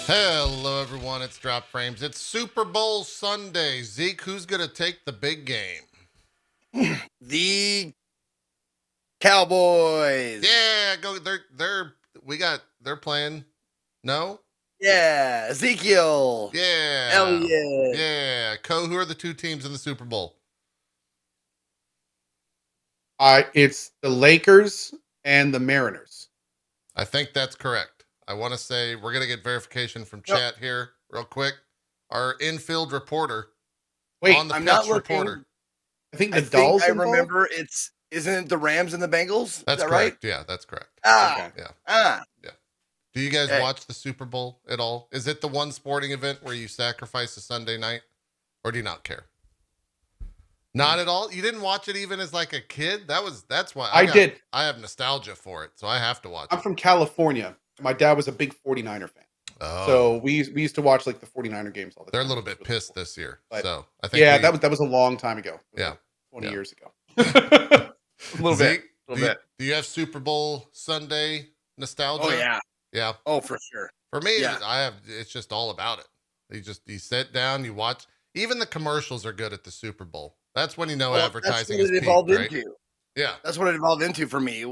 Hello, everyone. It's Drop Frames. It's Super Bowl Sunday. Zeke, who's going to take the big game? The Cowboys. Yeah, go. They're playing. No? Yeah, Ezekiel. Yeah. Hell yeah. Yeah. Cohh, who are the two teams in the Super Bowl? It's the Lakers and the Mariners. I think that's correct. I want to say we're going to get verification from chat here real quick. Our infield reporter. Wait, on the I'm pitch not looking. reporter. I think the Dolls I involved? remember isn't it the Rams and the Bengals? That's Is that correct. right? Yeah, that's correct. Ah. Yeah. Ah. Yeah. Do you guys Hey. watch the Super Bowl at all? Is it the one sporting event where you sacrifice a Sunday night? Or do you not care? Not at all? You didn't watch it even as like a kid? That's why I did. I have nostalgia for it, so I have to watch I'm it. from California. My dad was a big 49er fan. Oh. So we used to watch like the 49er games all the They're time. a little bit pissed this year. But, so I think that was a long time ago. Yeah. Like 20 Yeah. years ago. a little Zeke, bit. Do you have Super Bowl Sunday nostalgia? Oh yeah. Yeah. Oh, for sure. For me, Yeah. it's just all about it. You sit down, you watch. Even the commercials are good at the Super Bowl. That's when you know advertising is peaked, right? Yeah. That's what it evolved into for me.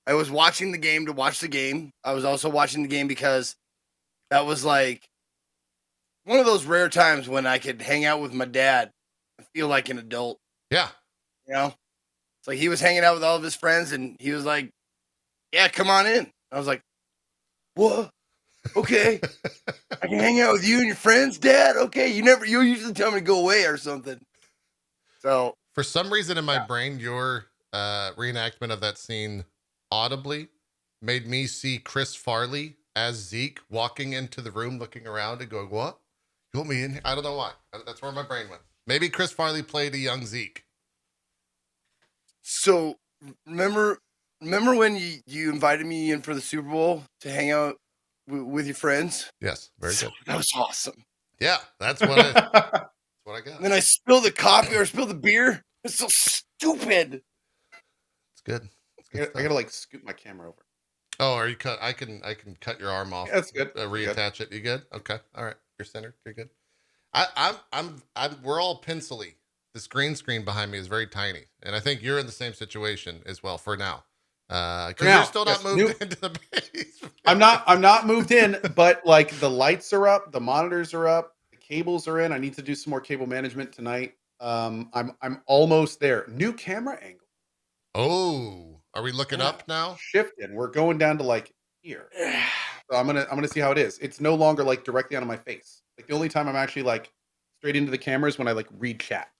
I was watching the game to watch the game. I was also watching the game because that was like one of those rare times when I could hang out with my dad and feel like an adult. Yeah. You know? It's like he was hanging out with all of his friends and he was like, yeah, come on in. I was like, what? Okay. I can hang out with you and your friends, Dad? Okay. You usually tell me to go away or something. So for some reason in my brain, your reenactment of that scene audibly made me see Chris Farley as Zeke walking into the room, looking around and going, what? You want me in here? I don't know why. That's where my brain went. Maybe Chris Farley played a young Zeke. So remember when you invited me in for the Super Bowl to hang out with your friends? Yes. Very good. That was awesome. Yeah. That's what I got. And then I spilled the coffee or spilled the beer. It's so stupid. It's good. I gotta like scoot my camera over. Oh, are you cut? I can cut your arm off. Yeah, that's good. Reattach it. You good? Okay. All right. You're centered. You're good. We're all pencily. This green screen behind me is very tiny, and I think you're in the same situation as well for now. Because you're still not moved into the base. I'm not moved in, but like the lights are up, the monitors are up, the cables are in. I need to do some more cable management tonight. I'm almost there. New camera angle. Oh, are we looking up now? Shifting. We're going down to like here. So I'm gonna see how it is. It's no longer like directly onto my face. Like the only time I'm actually like straight into the camera is when I like read chat.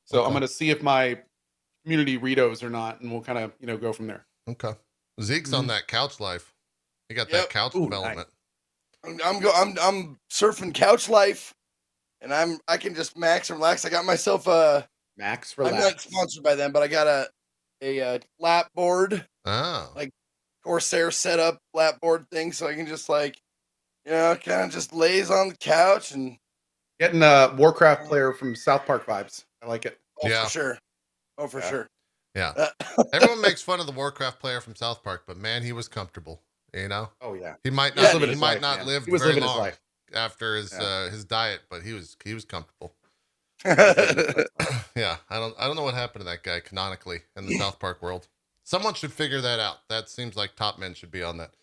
So I'm gonna see if my community reados or not, and we'll kind of go from there. Okay. Zeke's on that couch life. You got that couch development. Nice. I'm surfing couch life, and I can just max and relax. I got myself a Max Relax. I'm not sponsored by them, but I got a lap board. Oh. Like Corsair setup lap board thing, so I can just like kind of just lays on the couch and getting a Warcraft player from South Park vibes. I like it. Oh, for sure. Oh, for sure. Yeah. Everyone makes fun of the Warcraft player from South Park, but man, he was comfortable. Oh yeah. He might not. He live very long after his diet, but he was comfortable. Yeah. I don't know what happened to that guy canonically in the South Park world. Someone should figure that out. That seems like top men should be on that.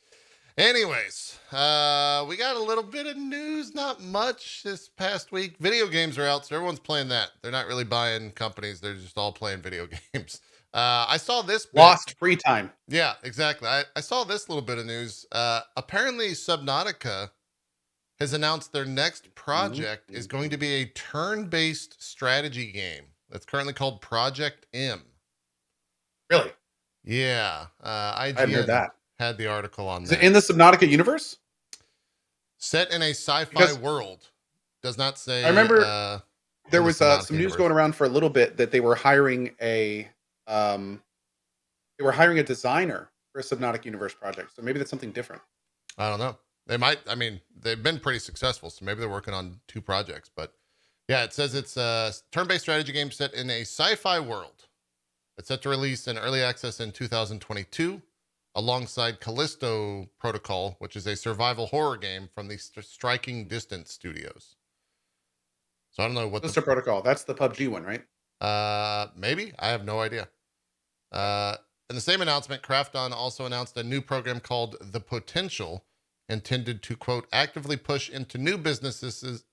Anyways, we got a little bit of news, not much this past week. Video games are out, so everyone's playing that. They're not really buying companies. They're just all playing video games. I saw this. Lost free time. Yeah, exactly. I saw this little bit of news. Apparently, Subnautica has announced their next project is going to be a turn-based strategy game that's currently called Project M. Really? Yeah. I've heard that. Had the article on that. Is it in the Subnautica universe? Set in a sci-fi world. Does not say. I remember there was some news going around for a little bit that they were hiring a designer for a Subnautica universe project. So maybe that's something different. I don't know. They might. I mean, they've been pretty successful, so maybe they're working on 2 projects. But yeah, it says it's a turn-based strategy game set in a sci-fi world. It's set to release in early access in 2022. alongside Callisto Protocol, which is a survival horror game from the Striking Distance Studios. So I don't know what Callisto Protocol. That's the PUBG one, right? Maybe. I have no idea. In the same announcement, Krafton also announced a new program called The Potential, intended to, quote, actively push into new businesses,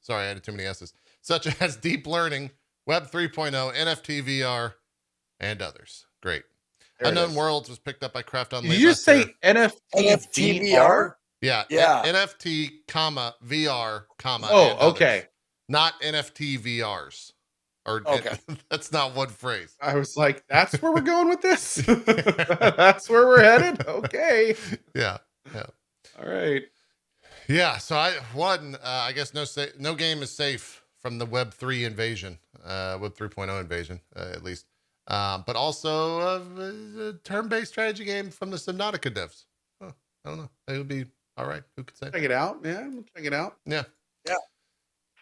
sorry, I added too many S's, such as deep learning, Web 3.0, NFT, VR, and others. Great. There it Unknown is. Worlds was picked up by Krafton Did late you just last year. say NFT VR? Yeah. Yeah. NFT, comma, VR, comma, Oh, and others. okay. Not NFT VRs. Or Okay. that's not one phrase. I was like, that's where we're going with this? That's where we're headed? Okay. Yeah. All right. Yeah, so I guess no game is safe from the Web 3 invasion, Web 3.0 invasion, at least. But also a turn-based strategy game from the Subnautica devs. Oh, I don't know. It would be all right. Who could say? Check it out. Yeah, we'll check it out. Yeah.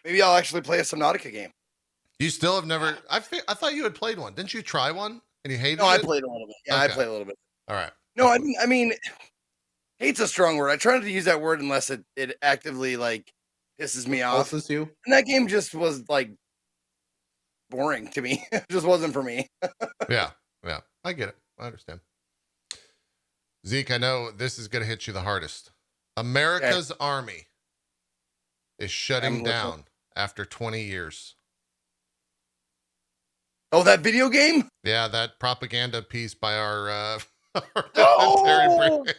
Maybe I'll actually play a Subnautica game. You still have never. I thought you had played one. Didn't you try one and you hated it? No, I played a little bit. Yeah, Okay. I played a little bit. All right. No, I mean, hate's a strong word. I try not to use that word unless it actively like pisses me off. Pulses you? And that game just was like boring to me. It just wasn't for me. Yeah. I get it. I understand. Zeke, I know this is going to hit you the hardest. America's Army is shutting down after 20 years. Oh, that video game? Yeah, that propaganda piece by our No! military branch.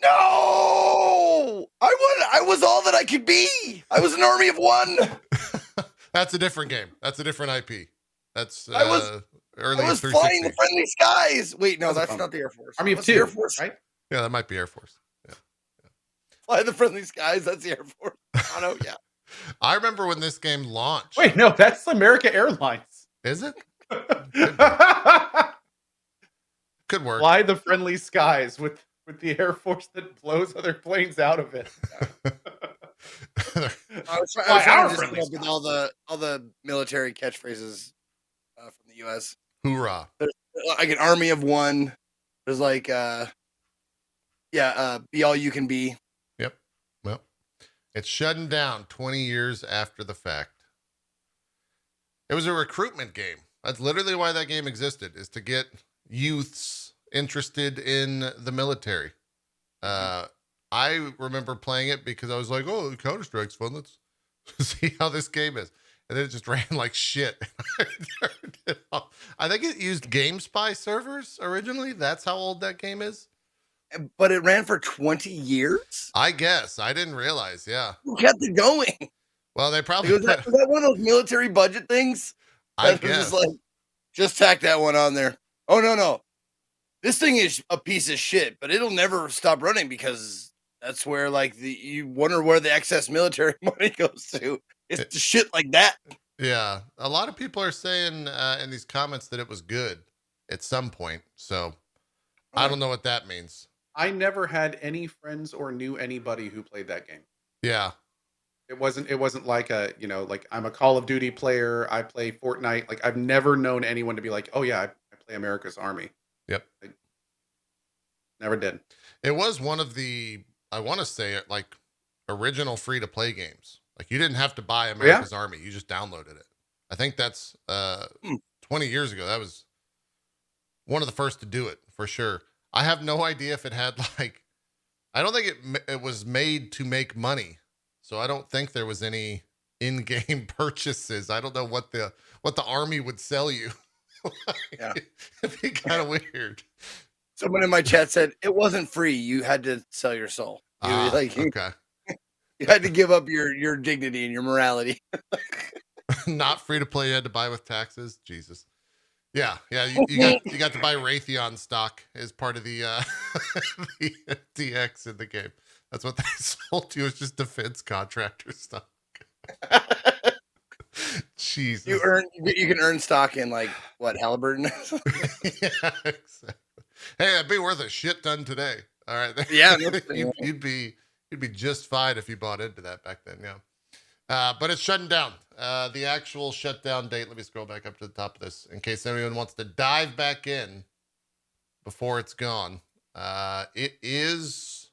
No! I was all that I could be. I was an army of one. That's a different game. That's a different IP. That's I was early I was 360. flying the friendly skies. Wait, no, That's that's not the Air Force. Army of What's two, the Air Force, right? Yeah, that might be Air Force. Yeah. Fly the friendly skies. That's the Air Force. Oh no, yeah. I remember when this game launched. Wait, no, that's America Airlines. Is it? Fly Could work. the friendly skies with the Air Force that blows other planes out of it. I was Why, trying to our just friendly come up with all the military catchphrases from the U.S. Hoorah. There's like an army of one. There's like be all you can be. Yep. Well, it's shutting down 20 years after the fact. It was a recruitment game. That's literally why that game existed, is to get youths interested in the military. I remember playing it because I was like, oh, Counter-Strike's fun. Let's see how this game is. And then it just ran like shit. I think it used GameSpy servers originally. That's how old that game is. But it ran for 20 years. I guess. I didn't realize. Yeah. Who kept it going? Well, they probably Was that one of those military budget things? I That was guess. just like, just tack that one on there. Oh no. This thing is a piece of shit, but it'll never stop running because that's where like you wonder where the excess military money goes to. It's the shit like that. Yeah. A lot of people are saying in these comments that it was good at some point. So I don't know what that means. I never had any friends or knew anybody who played that game. Yeah. It wasn't like like I'm a Call of Duty player. I play Fortnite. Like I've never known anyone to be like, oh yeah, I play America's Army. Yep. I never did. It was one of the, I want to say it, like original free to play games. Like you didn't have to buy America's Army. You just downloaded it. I think that's 20 years ago. That was one of the first to do it for sure. I have no idea if it had like, I don't think it was made to make money. So I don't think there was any in-game purchases. I don't know what the army would sell you. Yeah. It'd be kind of weird. Someone in my chat said it wasn't free. You had to sell your soul. Okay. You had to give up your dignity and your morality. Not free to play. You had to buy with taxes. Jesus. Yeah. You got to buy Raytheon stock as part of the the DX in the game. That's what they sold you. It's just defense contractor stock. Jesus. You can earn stock in like what, Halliburton? Yeah, exactly. Hey, that'd be worth a shit ton today. All right. Yeah, you'd be just fine if you bought into that back then. Yeah. But it's shutting down. The actual shutdown date. Let me scroll back up to the top of this in case anyone wants to dive back in before it's gone. It is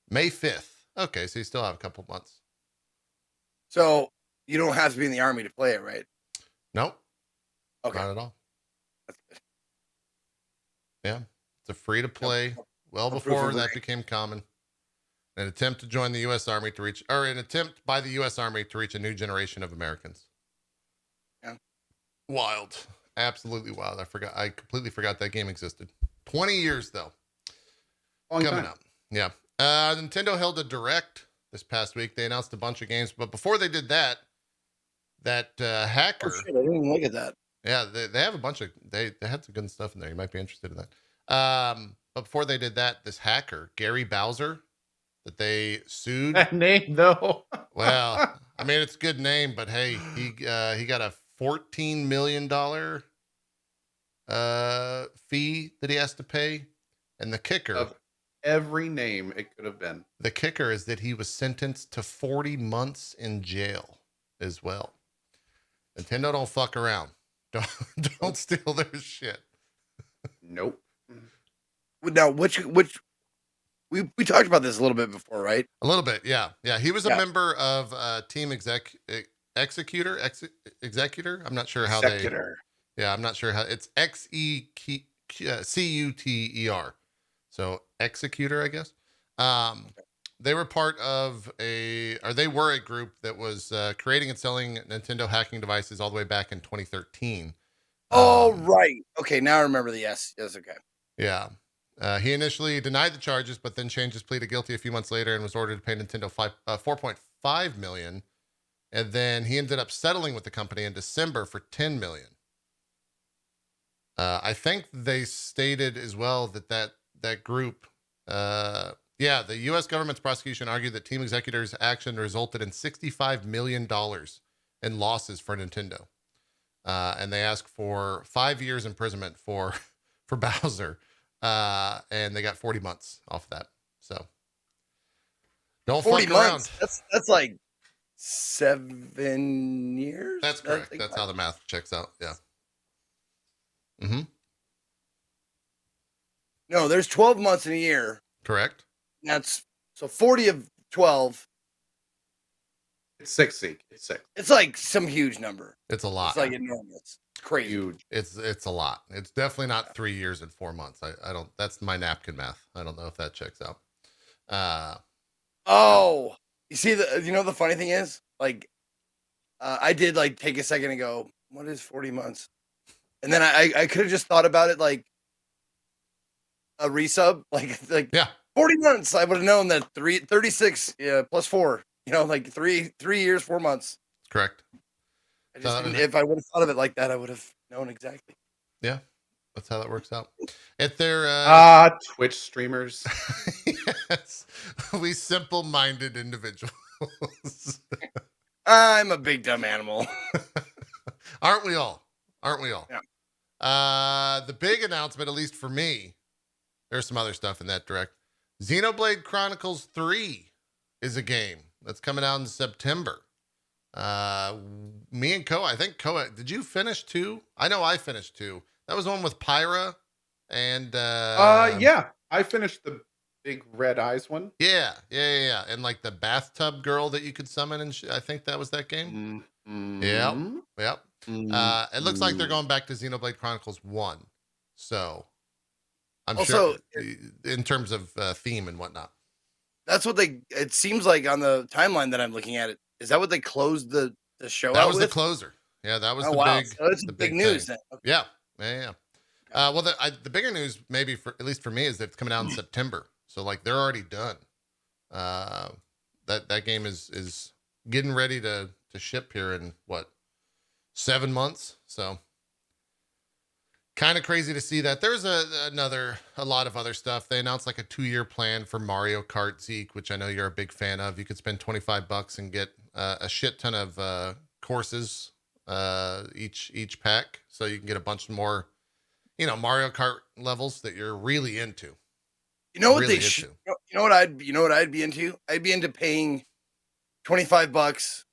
May 5th. Okay, so you still have a couple months. So you don't have to be in the army to play it, right? Nope. Okay. Not at all. That's good. Yeah. It's a free to play. Well before that became common. An attempt to join the U.S. Army to reach, or an attempt by the U.S. Army to reach a new generation of Americans. Yeah. Wild. Absolutely wild. I completely forgot that game existed. 20 years though. Coming up. Yeah. Nintendo held a direct this past week. They announced a bunch of games, but before they did that, hacker. Oh shit! I didn't even look at that. Yeah, they have a bunch of they had some good stuff in there. You might be interested in that. But before they did that, this hacker Gary Bowser that they sued. That name though. Well, I mean it's a good name, but hey, he got a $14 million fee that he has to pay, and the kicker Of every name it could have been. The kicker is that he was sentenced to 40 months in jail as well. Nintendo don't fuck around. Don't steal their shit. Nope. Now, which we talked about this a little bit before, right? A little bit, yeah. He was a member of Team Executor. I'm not sure how Executor. I'm not sure how it's Cuter. So Executor, I guess. They were part of they were a group that was creating and selling Nintendo hacking devices all the way back in 2013. Oh, right. Okay, now I remember the yes. Yes, okay. Yeah. He initially denied the charges, but then changed his plea to guilty a few months later and was ordered to pay Nintendo $4.5 million. And then he ended up settling with the company in December for $10 million. I think they stated as well that group, the U.S. government's prosecution argued that Team Executor's action resulted in $65 million in losses for Nintendo. And they asked for 5 years imprisonment for Bowser. And they got 40 months off of that. So don't 40 fuck months. around. That's like 7 years. That's correct. That's how the math checks out. Yeah. Mm-hmm. No, there's 12 months in a year. Correct. That's so 40 of 12. It's 6, Zeke. It's 6. It's like some huge number. It's a lot. It's like enormous. It's crazy. Huge. It's a lot. It's definitely not 3 years and 4 months. I don't. That's my napkin math. I don't know if that checks out. Oh, you see the funny thing is, like, I did like take a second and go, what is 40 months? And then I could have just thought about it like a resub, like yeah, 40 months. I would have known that 36 plus 4, like 3 years, 4 months. Correct. I just didn't, if I would have thought of it like that, I would have known exactly. Yeah, that's how that works out. At their Twitch streamers. Yes, we simple-minded individuals. I'm a big dumb animal. Aren't we all? Yeah. The big announcement, at least for me, there's some other stuff in that direct. Xenoblade Chronicles 3 is a game that's coming out in September. Me and Cohh, I think Cohh, did you finish 2? I know I finished 2. That was the one with Pyra and yeah, I finished the big red eyes one. Yeah. And like the bathtub girl that you could summon, and I think that was that game. Mm-hmm. Yep. It looks like they're going back to Xenoblade Chronicles 1. So I'm also, sure in terms of theme and whatnot. That's what it seems like on the timeline that I'm looking at it. Is that what they closed the show That out was with? the closer. Yeah, that was the wow. big. So it's the big news then. Okay. Yeah. Well, the bigger news, maybe at least for me, is that it's coming out in September. So like they're already done. That game is getting ready to ship here in 7 months. So kind of crazy to see that. There's a lot of other stuff. They announced like a 2-year plan for Mario Kart, Zeke, which I know you're a big fan of. You could spend $25 and get a shit ton of courses each pack, so you can get a bunch more, Mario Kart levels that you're really into. You know what really you know what I'd be into? I'd be into paying $25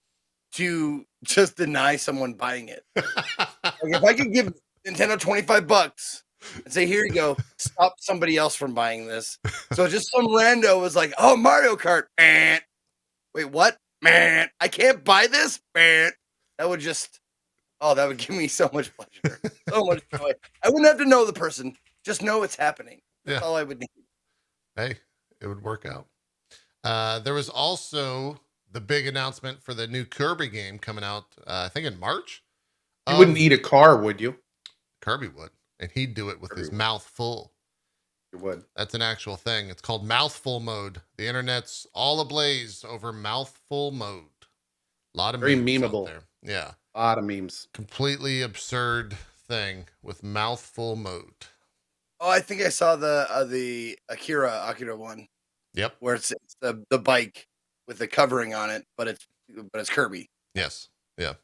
to just deny someone buying it. Like if I could give Nintendo $25 and say, "Here you go. Stop somebody else from buying this." So just some rando was like, "Oh, Mario Kart, man. Wait, what? Man, I can't buy this, man." That would give me so much pleasure, so much joy. I wouldn't have to know the person, just know it's happening. That's all I would need. Hey, it would work out. There was also the big announcement for the new Kirby game coming out, I think in March. You wouldn't eat a car, would you? Kirby would, and he'd do it with his mouth full. You would. That's an actual thing. It's called Mouthful mode. The internet's all ablaze over Mouthful mode. A lot of very memes memeable out there. Yeah. A lot of memes. Completely absurd thing with Mouthful mode. Oh, I think I saw the Akira one. Yep. Where it's the bike with the covering on it, but it's Kirby. Yes. Yeah.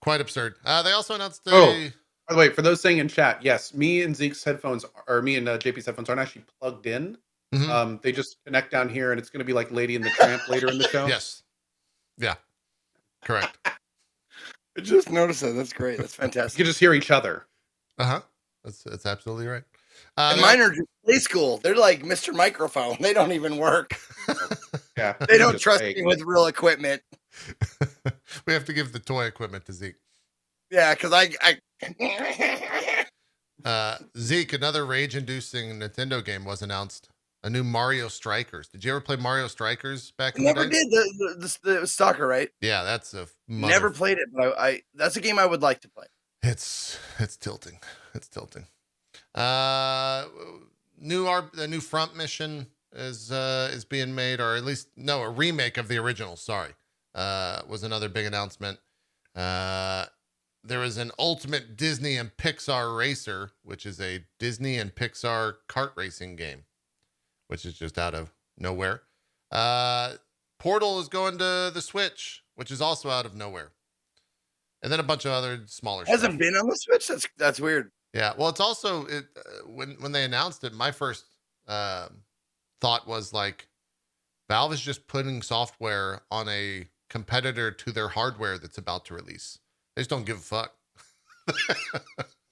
Quite absurd. They also announced by the way, for those saying in chat, yes, me and Zeke's headphones, or me and JP's headphones aren't actually plugged in. Mm-hmm. They just connect down here, and it's going to be like Lady and the Tramp later in the show. Yes. Yeah. Correct. I just noticed that. That's great. That's fantastic. You can just hear each other. Uh-huh. That's absolutely right. And mine are just play school. They're like Mr. Microphone. They don't even work. Yeah. They don't trust me with real equipment. We have to give the toy equipment to Zeke. Yeah, because Zeke, another rage-inducing Nintendo game was announced. A new Mario Strikers. Did you ever play Mario Strikers back in the day? Never did. The stalker, right? Yeah, that's a never played it, but I that's a game I would like to play. It's tilting. It's tilting. The new front mission is being made, or at least a remake of the original. Sorry, was another big announcement. There is an Ultimate Disney and Pixar Racer, which is a Disney and Pixar kart racing game, which is just out of nowhere. Portal is going to the Switch, which is also out of nowhere. And then a bunch of other smaller stuff. Hasn't been on the Switch? That's weird. Yeah. Well, it's also when they announced it, my first thought was like, Valve is just putting software on a competitor to their hardware that's about to release. They just don't give a fuck.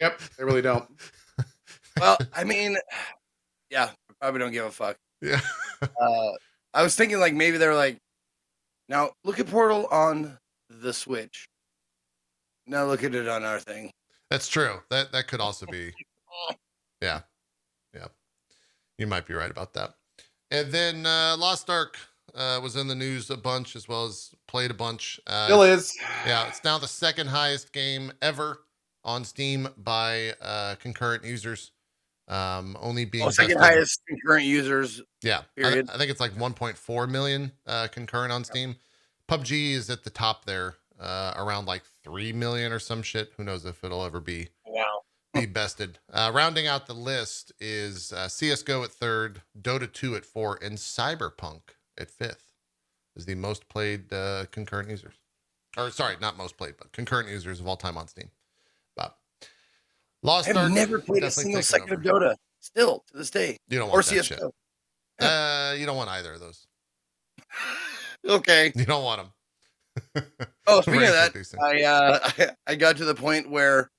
Yep, they really don't. Well, I mean, yeah, probably don't give a fuck. Yeah. I was thinking like maybe they're like, now look at Portal on the Switch. Now look at it on our thing. That's true. That could also be. Yeah. Yeah. You might be right about that. And then Lost Ark was in the news a bunch, as well as played a bunch. Still is. Yeah, it's now the second highest game ever on Steam by concurrent users. Only being second highest concurrent users. Yeah, period. I think it's like 1.4 million concurrent on Steam. PUBG is at the top there, around like 3 million or some shit. Who knows if it'll ever be bested. Rounding out the list is CSGO at third, Dota 2 at 4, and Cyberpunk at fifth is the most played concurrent users. Or sorry, not most played, but concurrent users of all time on Steam. But Lost Ark, I've never played a single second of Dota. Still to this day. You don't want or that CSGO. shit. You don't want either of those. Okay. You don't want them. Oh, speaking of that, I got to the point where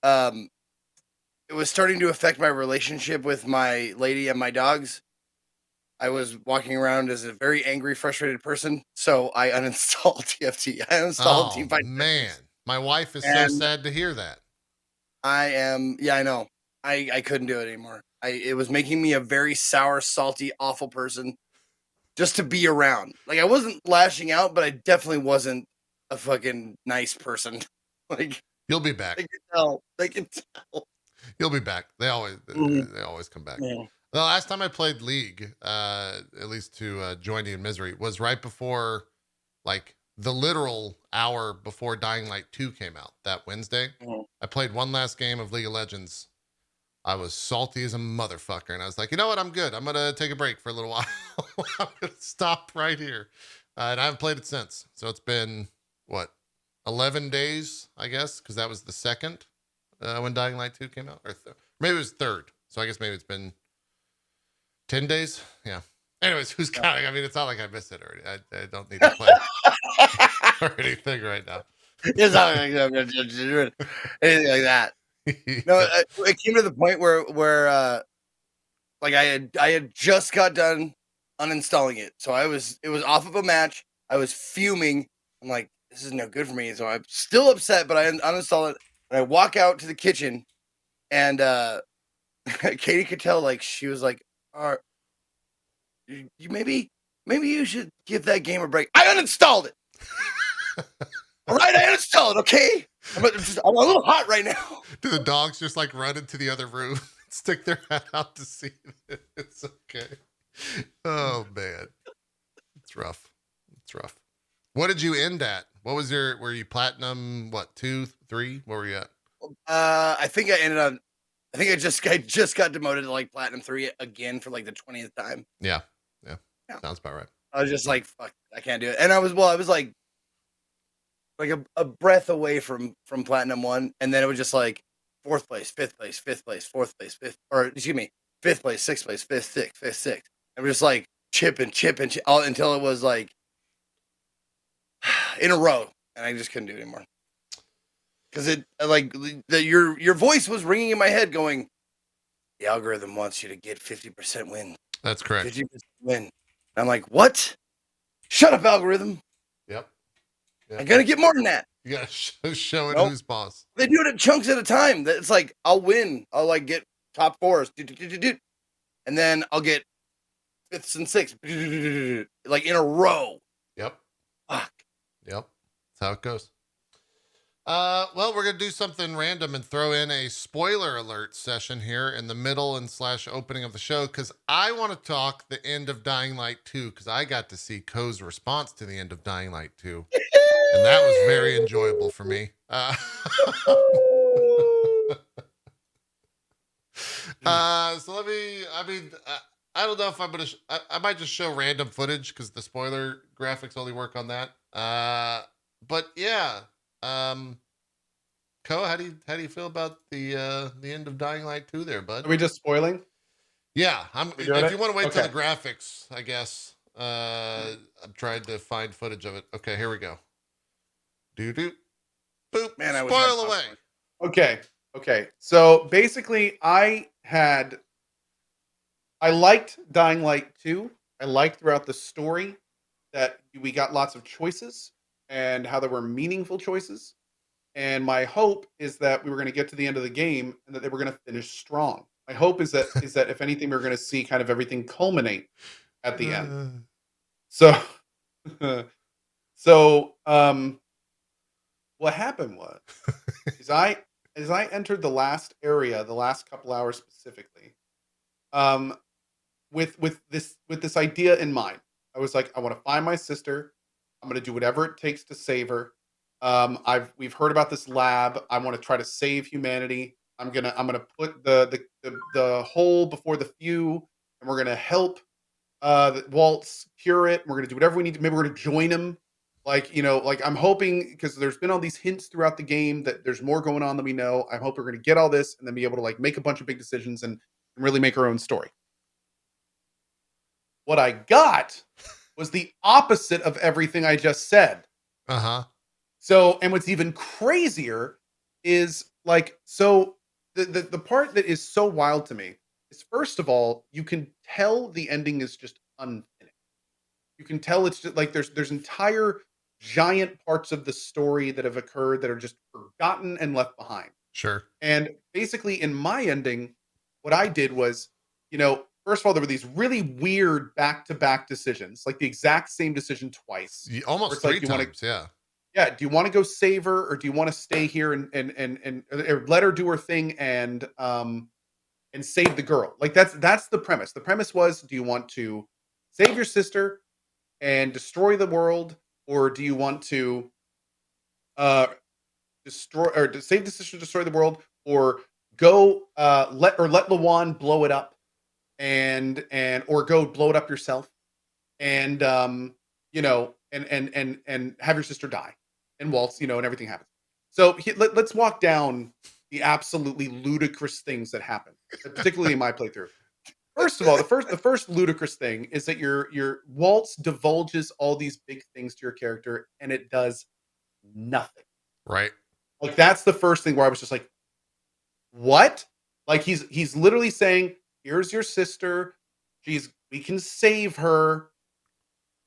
it was starting to affect my relationship with my lady and my dogs. I was walking around as a very angry, frustrated person, so I uninstalled TFT. I uninstalled Teamfight. Man, my wife is so sad to hear that. I know. I couldn't do it anymore. It was making me a very sour, salty, awful person just to be around. Like, I wasn't lashing out, but I definitely wasn't a fucking nice person. Like, you'll be back. They can tell. You'll be back. They always come back. Yeah. The last time I played League, at least to join you in misery, was right before, like, the literal hour before Dying Light 2 came out that Wednesday. Mm-hmm. I played one last game of League of Legends. I was salty as a motherfucker, and I was like, you know what? I'm good. I'm going to take a break for a little while. I'm going to stop right here. And I haven't played it since. So it's been, 11 days, I guess, because that was the second when Dying Light 2 came out. Or maybe it was third. So I guess maybe it's been 10 days. Yeah. Anyways, who's counting? I mean, it's not like I missed it already. I don't need to play or anything right now. It's not like anything like that. No, it came to the point where like I had just got done uninstalling it, so it was off of a match. I was fuming. I'm like, this is no good for me. So I'm still upset, but I uninstall it and I walk out to the kitchen, and Katie could tell, like, she was like, you maybe you should give that game a break. I uninstalled it. All right, I uninstalled it. Okay, I'm a little hot right now. Do the dogs just like run into the other room, stick their head out to see if it's okay? Oh man, it's rough. It's rough. What did you end at? What was were you platinum? What, 2, 3? Where were you at? I think I ended on. I think I just got demoted to like platinum 3 again for like the 20th time. Yeah. Yeah. Sounds about right. I was just like, fuck, I can't do it. And I was like a breath away from platinum 1, and then it was just like 4th place, 5th place, 5th place, 4th place, 5th, or excuse me, 5th place, 6th place, 5th, 6th, 5th, 6th. And we're just like chipping all, until it was like in a row, and I just couldn't do it anymore. Because it like your voice was ringing in my head, going, the algorithm wants you to get 50% win. That's correct. 50% win. And I'm like, what? Shut up, algorithm. Yep. I gotta get more than that. You gotta show it Nope. who's boss. They do it in chunks at a time. It's like I'll win. I'll like get top 4s, and then I'll get 5ths and 6th, like in a row. Yep. Fuck. Yep. That's how it goes. Well, we're gonna do something random and throw in a spoiler alert session here in the middle and / opening of the show, because I want to talk the end of Dying Light 2, because I got to see Cohh's response to the end of Dying Light 2, and that was very enjoyable for me. So let me. I don't know if I'm gonna. I might just show random footage because the spoiler graphics only work on that. But yeah. Cohh, how do you feel about the end of Dying Light 2 there, bud? Are we just spoiling? Yeah, if you want to wait till the graphics, I guess. I'm trying to find footage of it. Okay, here we go. Boop. Man, spoil away. Okay. So basically, I liked Dying Light 2. I liked throughout the story that we got lots of choices and how there were meaningful choices. And my hope is that we were going to get to the end of the game and that they were going to finish strong. My hope is that if anything, we're going to see kind of everything culminate at the end. So what happened was is as I entered the last area, the last couple hours specifically, with this idea in mind. I was like, I want to find my sister. I'm going to do whatever it takes to save her. We've heard about this lab. I want to try to save humanity. I'm gonna put the whole before the few, and we're gonna help Waltz cure it. We're gonna do whatever we need to. Maybe we're gonna join him. Like I'm hoping, because there's been all these hints throughout the game that there's more going on than we know. I hope we're gonna get all this and then be able to like make a bunch of big decisions and really make our own story. What I got was the opposite of everything I just said. So, and what's even crazier is like, so the part that is so wild to me is, first of all, you can tell the ending is just unfinished. You can tell it's just like there's entire giant parts of the story that have occurred that are just forgotten and left behind. Sure. And basically in my ending, what I did was, first of all, there were these really weird back-to-back decisions, like the exact same decision twice. Almost 3 times, yeah. Yeah, do you want to go save her, or do you want to stay here and let her do her thing and save the girl? Like that's the premise. The premise was, do you want to save your sister and destroy the world, or do you want to destroy, or to save the sister, destroy the world, or go let Lawan blow it up or go blow it up yourself and and have your sister die. And Waltz, and everything happens. So let's walk down the absolutely ludicrous things that happen, particularly in my playthrough. First of all, the first ludicrous thing is that your Waltz divulges all these big things to your character, and it does nothing. Right. Like that's the first thing where I was just like, what? Like he's literally saying, here's your sister. We can save her.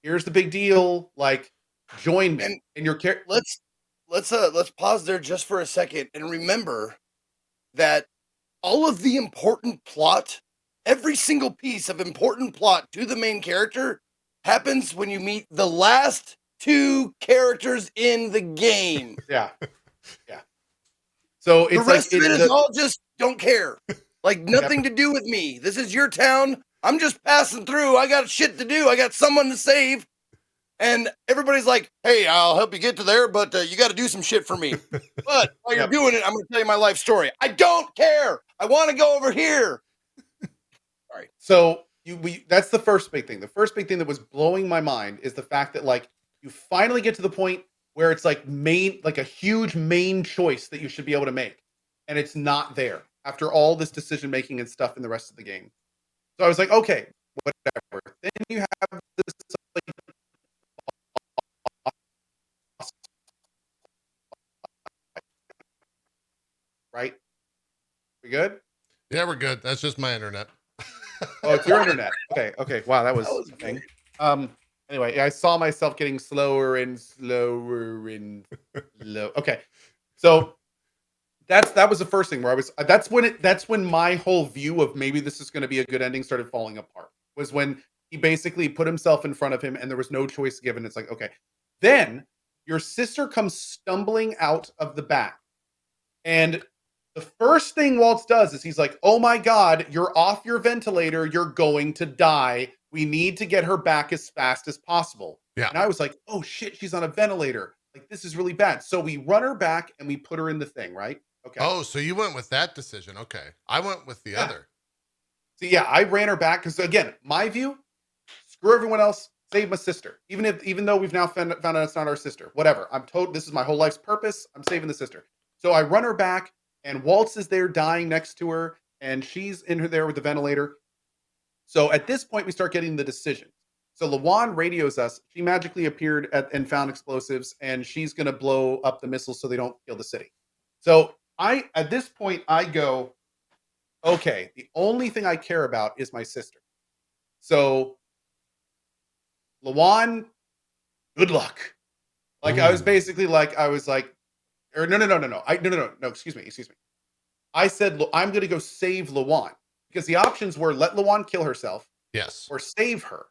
Here's the big deal. Like, join me. And your character. Let's pause there just for a second and remember that all of the important plot, every single piece of important plot to the main character happens when you meet the last 2 characters in the game. Yeah. Yeah. So The it's rest like of it is all just don't care. Like nothing to do with me. This is your town. I'm just passing through. I got shit to do. I got someone to save. And everybody's like, hey, I'll help you get to there, but you got to do some shit for me. But while you're doing it, I'm going to tell you my life story. I don't care. I want to go over here. All right. So that's the first big thing. The first big thing that was blowing my mind is the fact that like you finally get to the point where it's like a huge main choice that you should be able to make. And it's not there after all this decision making and stuff in the rest of the game. So I was like, okay, whatever. Then you have this like, right? We good? Yeah, we're good. That's just my internet. Oh, it's your internet. Okay. Wow, that was a thing. Anyway, I saw myself getting slower and slower and low. Okay. So that was the first thing where I was that's when my whole view of maybe this is going to be a good ending started falling apart. Was when he basically put himself in front of him and there was no choice given. It's like, okay. Then your sister comes stumbling out of the back. And the first thing Waltz does is he's like, oh my God, you're off your ventilator. You're going to die. We need to get her back as fast as possible. Yeah. And I was like, oh shit, she's on a ventilator. Like, this is really bad. So we run her back and we put her in the thing, right? Okay. Oh, so you went with that decision. Okay. I went with the other. So yeah, I ran her back because again, my view, screw everyone else, save my sister. Even though we've now found out it's not our sister. Whatever. I'm told this is my whole life's purpose. I'm saving the sister. So I run her back. And Waltz is there dying next to her, and she's in her there with the ventilator. So at this point, we start getting the decision. So Lawan radios us. She magically appeared and found explosives, and she's going to blow up the missiles so they don't kill the city. So at this point, I go, okay, the only thing I care about is my sister. So Lawan, good luck. Like, I was basically like, or no, excuse me. I said, I'm going to go save Lawan because the options were let Lawan kill herself. Yes. Or save her.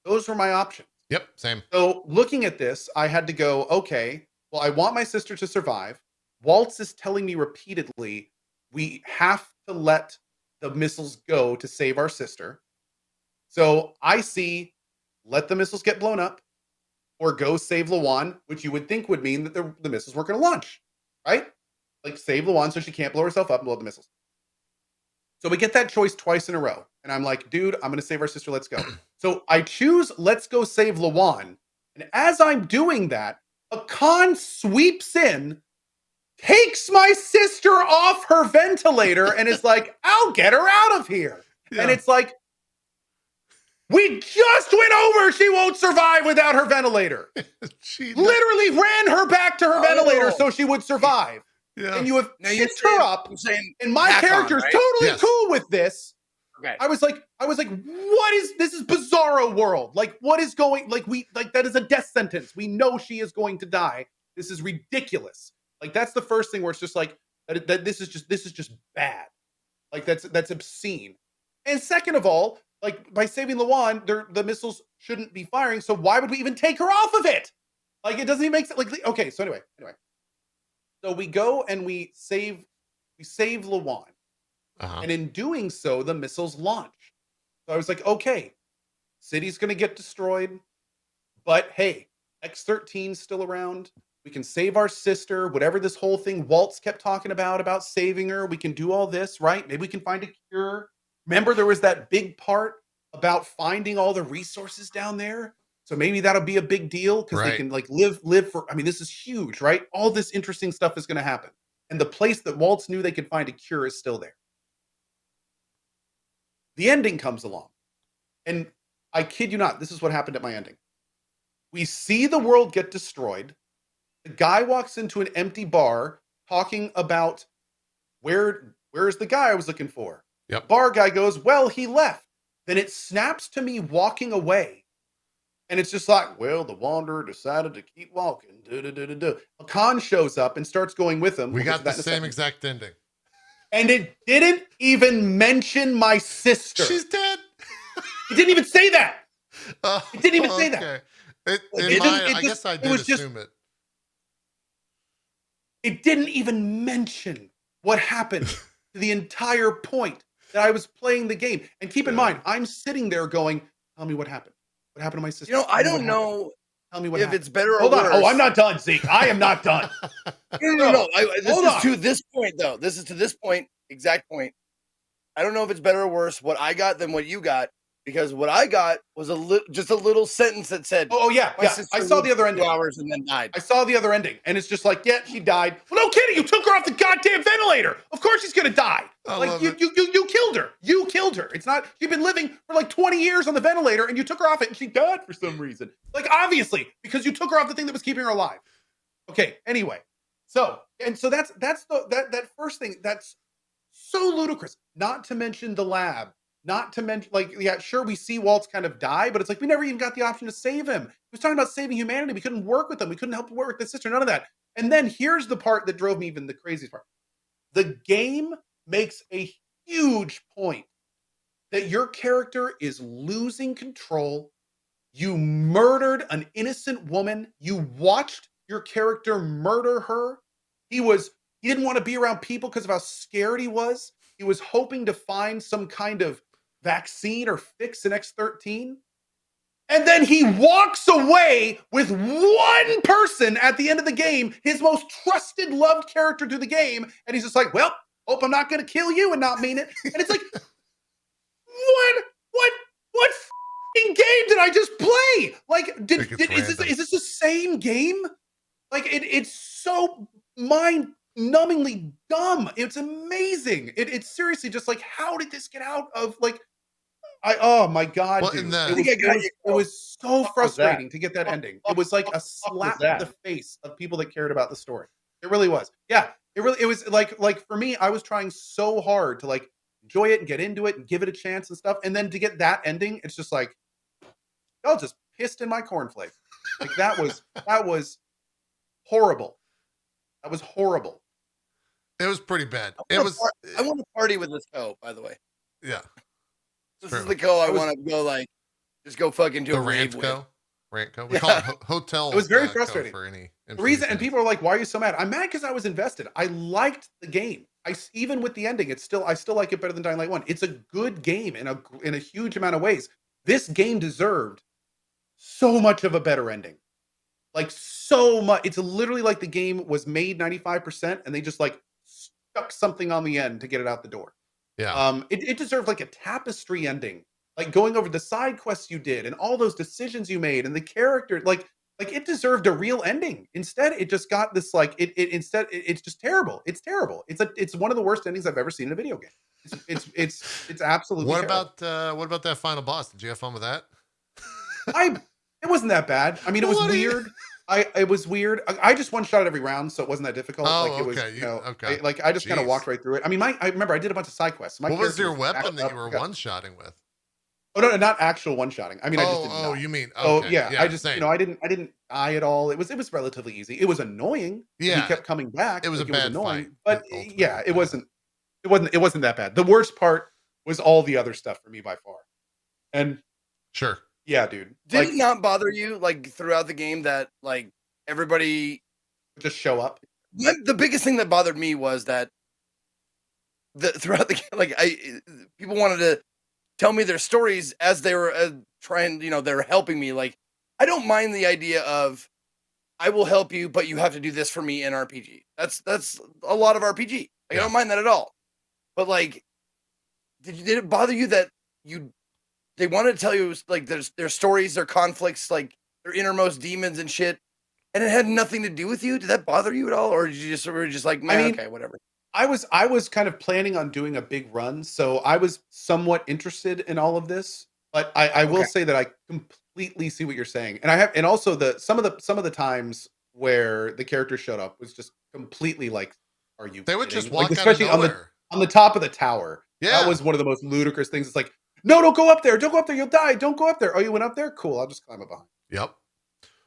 Those were my options. Yep. Same. So looking at this, I had to go, okay, well, I want my sister to survive. Waltz is telling me repeatedly, we have to let the missiles go to save our sister. So I see, let the missiles get blown up. Or go save Lawan, which you would think would mean that the missiles weren't going to launch, right? Like, save Lawan so she can't blow herself up and blow up the missiles. So we get that choice twice in a row. And I'm like, dude, I'm going to save our sister. Let's go. So I choose, let's go save Lawan. And as I'm doing that, a Khan sweeps in, takes my sister off her ventilator, and is like, I'll get her out of here. Yeah. And it's like, we just went over. She won't survive without her ventilator. She literally ran her back to her ventilator so she would survive. Yeah. And you have picked her up. And my character's totally cool with this. Okay. I was like, what is this? Is bizarro world. Like, what is going? Like, that is a death sentence. We know she is going to die. This is ridiculous. Like, that's the first thing where it's just like that. This is just bad. Like, that's obscene. And second of all, like, by saving Lawan, the missiles shouldn't be firing. So why would we even take her off of it? Like, it doesn't even make sense. Like, okay. So anyway. So we go and we save Lawan. Uh-huh. And in doing so, the missiles launch. So I was like, okay, city's going to get destroyed. But hey, X-13's still around. We can save our sister. Whatever this whole thing Waltz kept talking about saving her. We can do all this, right? Maybe we can find a cure. Remember, there was that big part about finding all the resources down there. So maybe that'll be a big deal because they can like live for, I mean, this is huge, right? All this interesting stuff is going to happen. And the place that Waltz knew they could find a cure is still there. The ending comes along. And I kid you not, this is what happened at my ending. We see the world get destroyed. The guy walks into an empty bar talking about where Where's the guy I was looking for? Yep. The bar guy goes, well, he left. Then it snaps to me walking away. And it's just like, well, the wanderer decided to keep walking. Khan shows up and starts going with him. We We'll get got to the that in a same second. exact ending. And it didn't even mention my sister. She's dead. It didn't even say that. Oh, It didn't even say that. okay. I guess I did assume it. It didn't even mention what happened to the entire point that I was playing the game. And keep in mind, I'm sitting there going, tell me what happened. What happened to my sister? You know, I Tell me don't what happened. know Tell me what if happened. it's better or Hold on. worse. Oh, I'm not done, Zeke. I am not done. No. This Hold is on. to this point, though. This is to this point, exact point. I don't know if it's better or worse what I got than what you got, because what I got was just a little sentence that said, Oh yeah. my Yeah. sister I saw lived the other 2 ending. hours and then died. I saw the other ending, and it's just like, yeah, she died. Well, no kidding, you took her off the goddamn ventilator. Of course she's gonna die. I Like love you it. killed her. You killed her. It's not she's been living for like 20 years on the ventilator, and you took her off it, and she died for some reason. Like obviously because you took her off the thing that was keeping her alive. Okay. Anyway, so that's that first thing that's so ludicrous. Not to mention the lab. Not to mention, like, yeah, sure, we see Waltz kind of die, but it's like we never even got the option to save him. He was talking about saving humanity. We couldn't work with him. We couldn't help work with his sister. None of that. And then here's the part that drove me even the craziest part. The game makes a huge point that your character is losing control. You murdered an innocent woman. You watched your character murder her. He didn't want to be around people because of how scared he was. He was hoping to find some kind of vaccine or fix in X13. And then he walks away with one person at the end of the game, his most trusted, loved character to the game. And he's just like, well, hope I'm not going to kill you and not mean it. And it's like, what f***ing game did I just play? Like, is this the same game? Like, it's so mind-numbingly dumb. It's amazing. It's seriously just like, how did this get out of, like, oh my God, Well, dude. it was so frustrating to get that Fuck- ending. It was like a fuck was slap in the face of people that cared about the story. It really was. Yeah, it was like for me, I was trying so hard to like enjoy it and get into it and give it a chance and stuff. And then to get that ending, it's just like, y'all just pissed in my cornflake. Like that was horrible. That was horrible. It was pretty bad. I want to party with this Cohh, by the way. Yeah. This is the Cohh I want to go just go fucking do The a rave rant with. Cohh. Rant Cohh. We call it hotel. It was very Cohh frustrating. for any The reason, and people are like, "Why are you so mad?" I'm mad because I was invested. I liked the game. Even with the ending, I still like it better than Dying Light 1. It's a good game in a huge amount of ways. This game deserved so much of a better ending. Like so much. It's literally like the game was made 95% and they just like stuck something on the end to get it out the door. Yeah. It deserved like a tapestry ending, like going over the side quests you did and all those decisions you made and the character, like it deserved a real ending. Instead, it just got this like it's just terrible. It's terrible. It's one of the worst endings I've ever seen in a video game. It's absolutely What terrible. what about that final boss? Did you have fun with that? It wasn't that bad. I mean, it was weird. It was weird. I just one shot every round, so it wasn't that difficult. Oh, like it was, okay. Okay. I just kind of Jeez. walked right through it. I mean, I remember I did a bunch of side quests. What was your character weapon that backed you were up. one-shotting with? Oh no, not actual one-shotting. I mean, I just did not. You mean? Oh Okay. yeah, I just same. I didn't die at all. It was relatively easy. It was annoying. Yeah. He kept coming back. It was a bad annoying, fight, but ultimately. yeah, it wasn't that bad. The worst part was all the other stuff for me by far. And Sure. yeah, dude, Did it not bother you like throughout the game that like everybody just show up? The biggest thing that bothered me was that throughout the game, people wanted to tell me their stories as they were trying. They're helping me. Like, I don't mind the idea of I will help you, but you have to do this for me in RPG. That's a lot of RPG. Like, I don't mind that at all. But like, did it bother you that they wanted to tell you like their stories, their conflicts, like their innermost demons and shit, and it had nothing to do with you? Did that bother you at all, or did you were just like, man, okay, whatever? I was kind of planning on doing a big run, so I was somewhat interested in all of this. But I will say that I completely see what you're saying, and also some of the times where the characters showed up was just completely like, are you? They would kidding? just walk especially out of nowhere. on the top of the tower. Yeah. That was one of the most ludicrous things. It's like, no, don't go up there. Don't go up there. You'll die. Don't go up there. Oh, you went up there? Cool. I'll just climb up behind. Yep.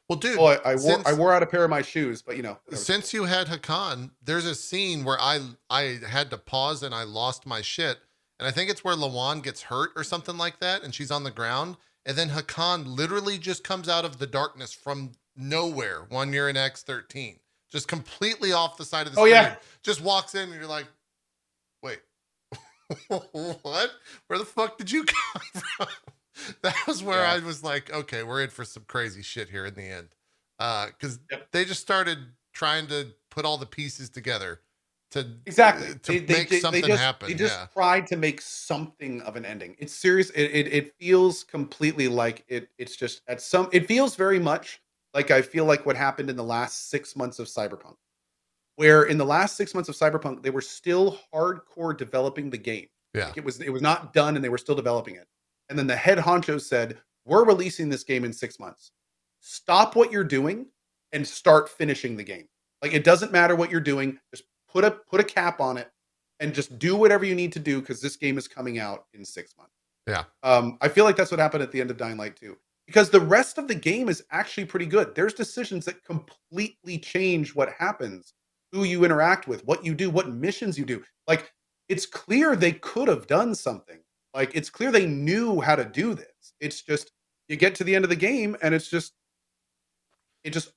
Well, dude, Oh, I wore out a pair of my shoes, but since you had Hakan, there's a scene where I had to pause and I lost my shit. And I think it's where Lawan gets hurt or something like that, and she's on the ground. And then Hakan literally just comes out of the darkness from nowhere when you're in X13. Just completely off the side of the screen. Yeah. Just walks in and you're like, wait, what? Where the fuck did you come from? That was where I was like, okay, we're in for some crazy shit here in the end. Because they just started trying to put all the pieces together to make something happen. They just tried to make something of an ending. It's serious. It feels completely like it's just it feels very much like I feel like what happened in the last 6 months of Cyberpunk, where in the last 6 months of Cyberpunk, they were still hardcore developing the game. Yeah. Like it was not done and they were still developing it. And then the head honcho said, we're releasing this game in 6 months. Stop what you're doing and start finishing the game. Like, it doesn't matter what you're doing. Just put a cap on it and just do whatever you need to do because this game is coming out in 6 months. Yeah. I feel like that's what happened at the end of Dying Light 2. Because the rest of the game is actually pretty good. There's decisions that completely change what happens, who you interact with, what you do, what missions you do. Like, it's clear they could have done something. Like, it's clear they knew how to do this. It's just, you get to the end of the game and it just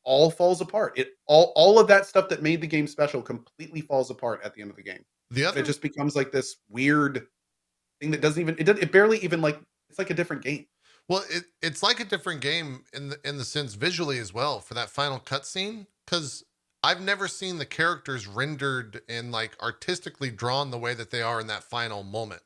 all falls apart. All of that stuff that made the game special completely falls apart at the end of the game. It just becomes like this weird thing that it barely even like, it's like a different game. Well, it's like a different game in the sense visually as well for that final cutscene, because I've never seen the characters rendered and like artistically drawn the way that they are in that final moment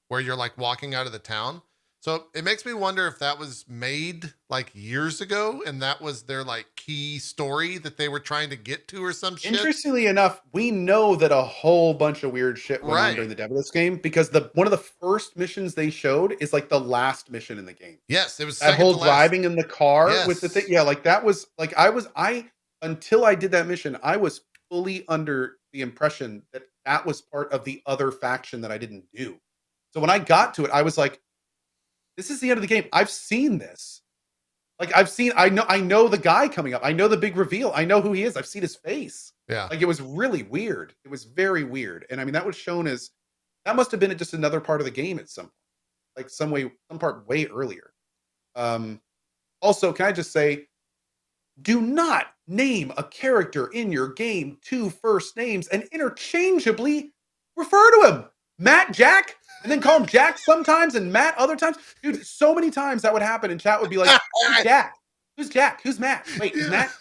where you're like walking out of the town. So it makes me wonder if that was made like years ago and that was their like key story that they were trying to get to or some shit. Interestingly enough, we know that a whole bunch of weird shit went on during the dev of this game because one of the first missions they showed is like the last mission in the game. Yes, it was that whole driving in the car with the thing. Yeah, like that was like until I did that mission, I was fully under the impression that that was part of the other faction that I didn't do. So when I got to it, I was like, this is the end of the game. I've seen this. Like I know the guy coming up. I know the big reveal. I know who he is. I've seen his face. Yeah. Like it was really weird. It was very weird. And I mean, that was shown as, that must have been just another part of the game at some point. Like some part way earlier. Also, can I just say, do not name a character in your game 2 first names and interchangeably refer to him. Matt Jack, and then call him Jack sometimes and Matt other times. Dude, so many times that would happen and chat would be like, who's Jack? Who's Jack? Who's Matt? Wait, is Matt?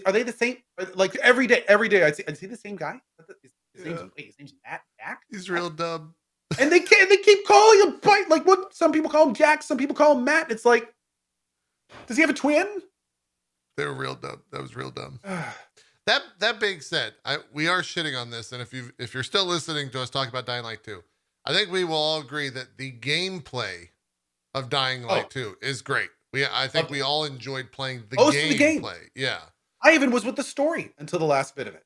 Are they the same? Like every day I'd see the same guy? His name's Matt Jack? He's real dumb. And they keep calling him like what some people call him Jack, some people call him Matt. It's like, does he have a twin? They were real dumb. That was real dumb. That being said, we are shitting on this, and if you're still listening to us talk about Dying Light 2, I think we will all agree that the gameplay of Dying Light 2 is great. I think we all enjoyed playing the gameplay. Yeah. I even was with the story until the last bit of it.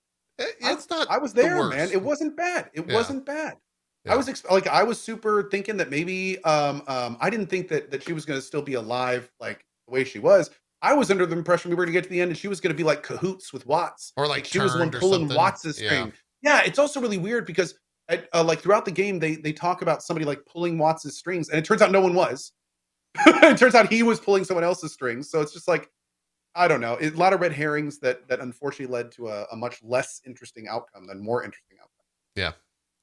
I was there, man. It wasn't bad. It wasn't bad. Yeah. I was super thinking that maybe I didn't think that she was going to still be alive like the way she was. I was under the impression we were going to get to the end and she was going to be like cahoots with Watts. Or like she was the one pulling Watts' string. Yeah, it's also really weird because like throughout the game, they talk about somebody like pulling Watts' strings and it turns out no one was. It turns out he was pulling someone else's strings. So it's just like, I don't know. A lot of red herrings that unfortunately led to a much less interesting outcome than more interesting outcome.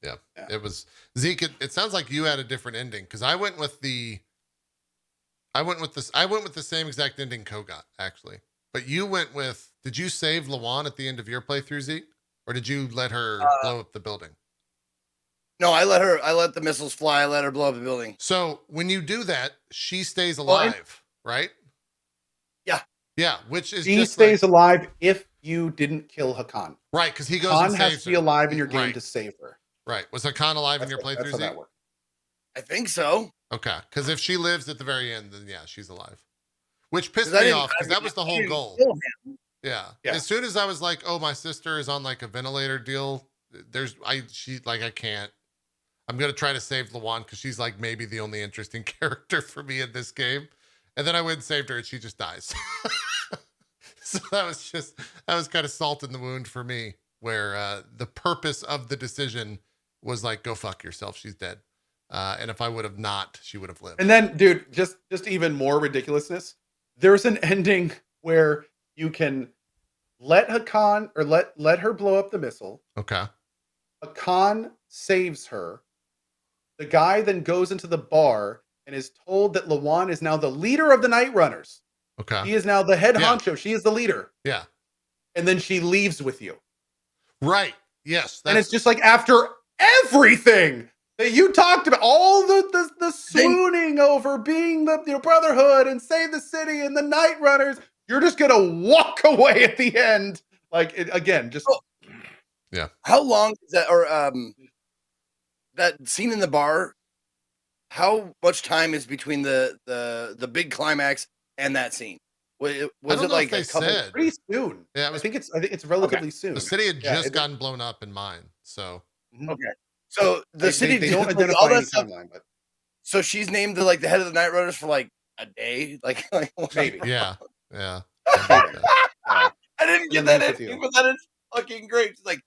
Yeah. It was Zeke. It sounds like you had a different ending because I went with the same exact ending Cohh got actually, but you went with. Did you save Lawan at the end of your playthrough, Zeke, or did you let her blow up the building? No, I let the missiles fly. I let her blow up the building. So when you do that, she stays alive, right? Yeah. Which is she stays alive if you didn't kill Hakan. Right, because he goes. Hakan and has saves to be alive in your game to save her. Right. Was Hakan alive in your playthrough? That's how that works. I think so. Okay, because if she lives at the very end, then yeah, she's alive. Which pissed me off because that was the whole goal. Yeah. As soon as I was like, oh, my sister is on like a ventilator deal, I can't. I'm going to try to save Lawan because she's like maybe the only interesting character for me in this game. And then I went and saved her and she just dies. So that was kind of salt in the wound for me, where the purpose of the decision was like, go fuck yourself. She's dead. And if I would have not, she would have lived. And then, dude, just even more ridiculousness. There's an ending where you can let Hakan or let her blow up the missile. Okay. Hakan saves her. The guy then goes into the bar and is told that Lawan is now the leader of the Night Runners. Okay. She is now the head Yeah. honcho. She is the leader. Yeah. And then she leaves with you. Right. Yes. And it's just like after everything that you talked about, all the swooning over being the Brotherhood and save the city and the Night Runners, you're just gonna walk away at the end. Like again, just yeah. How long is that, or that scene in the bar? How much time is between the big climax and that scene? Was I it don't know like if they a couple? said. pretty soon. Yeah, I think it's relatively soon. the city had Yeah, just gotten blown up in mine. So Okay, so the city they don't like, identify all that any stuff. timeline, but So she's named the head of the Night Runners for like a day, like maybe. yeah. Yeah. I didn't get that Underneath in, with but that is fucking great. It's like,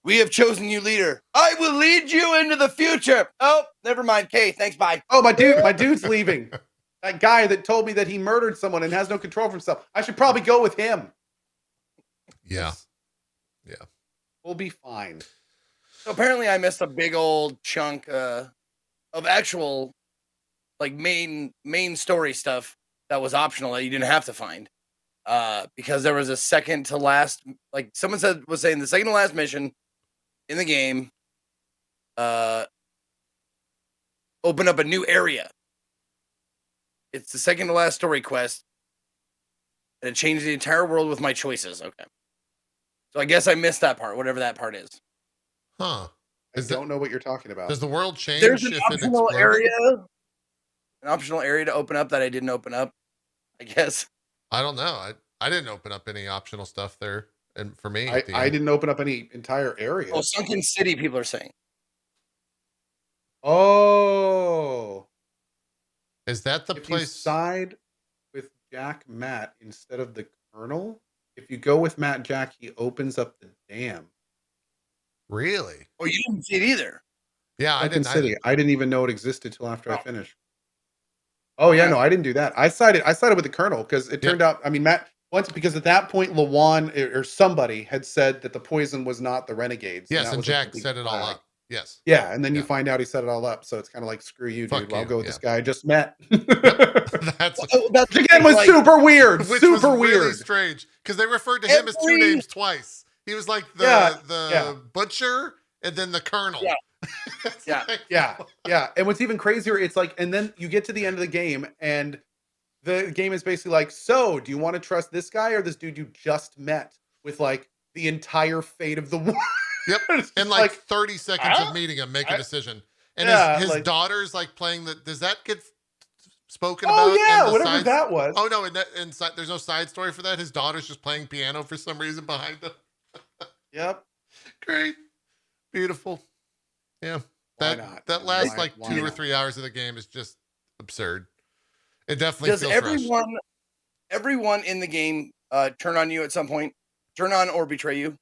we have chosen you leader. I will lead you into the future. Oh, never mind. Okay, thanks. Bye. Oh, my dude's leaving. That guy that told me that he murdered someone and has no control of himself. I should probably go with him. Yeah. Yeah. We'll be fine. So apparently I missed a big old chunk of actual main story stuff that was optional that you didn't have to find. Because there was a second to last, like someone was saying the second to last mission in the game open up a new area. It's the second to last story quest. And it changed the entire world with my choices. Okay. So I guess I missed that part, whatever that part is. Huh. I don't know what you're talking about. Does the world change There's an if it optional exploded? area. An optional area to open up that I didn't open up, I guess. I don't know. I didn't open up any optional stuff there. And for me, I didn't open up any entire area. Oh, Sunken City, people are saying. Oh. Is that the If place? you side with Jack Matt instead of the Colonel, if you go with Matt Jack, he opens up the dam. Really? Oh, you didn't see it either. Yeah, Sunken I didn't. City. I didn't even know it existed till after I finished. Oh yeah, no, I didn't do that. I sided with the Colonel because it turned out. I mean, Matt once because at that point, Lawan or somebody had said that the poison was not the Renegades. Yes, and was Jack set it all up. Yes. Yeah, and then you find out he set it all up. So it's kind of like, screw you, Fuck dude. Well, I'll you, go with yeah. this guy I just met. That's That's Again was super weird. which Super was really weird. strange because they referred to him as two names twice. He was like the butcher and then the Colonel. Yeah. It's Yeah. like- Yeah. And what's even crazier, it's like, and then you get to the end of the game, and the game is basically like, so do you want to trust this guy or this dude you just met with like the entire fate of the world? Yep. It's In just like 30 seconds of meeting him, make a decision. And his daughter's like playing does that get spoken about? Oh yeah, in the whatever sides? that was. Oh no, inside there's no side story for that. His daughter's just playing piano for some reason behind him. Yep. Great. Beautiful. Yeah. Why not? That last Why 2 or not? 3 hours of the game is just absurd. It definitely Does feels rushed. everyone in the game turn on you at some point? Turn on or betray you?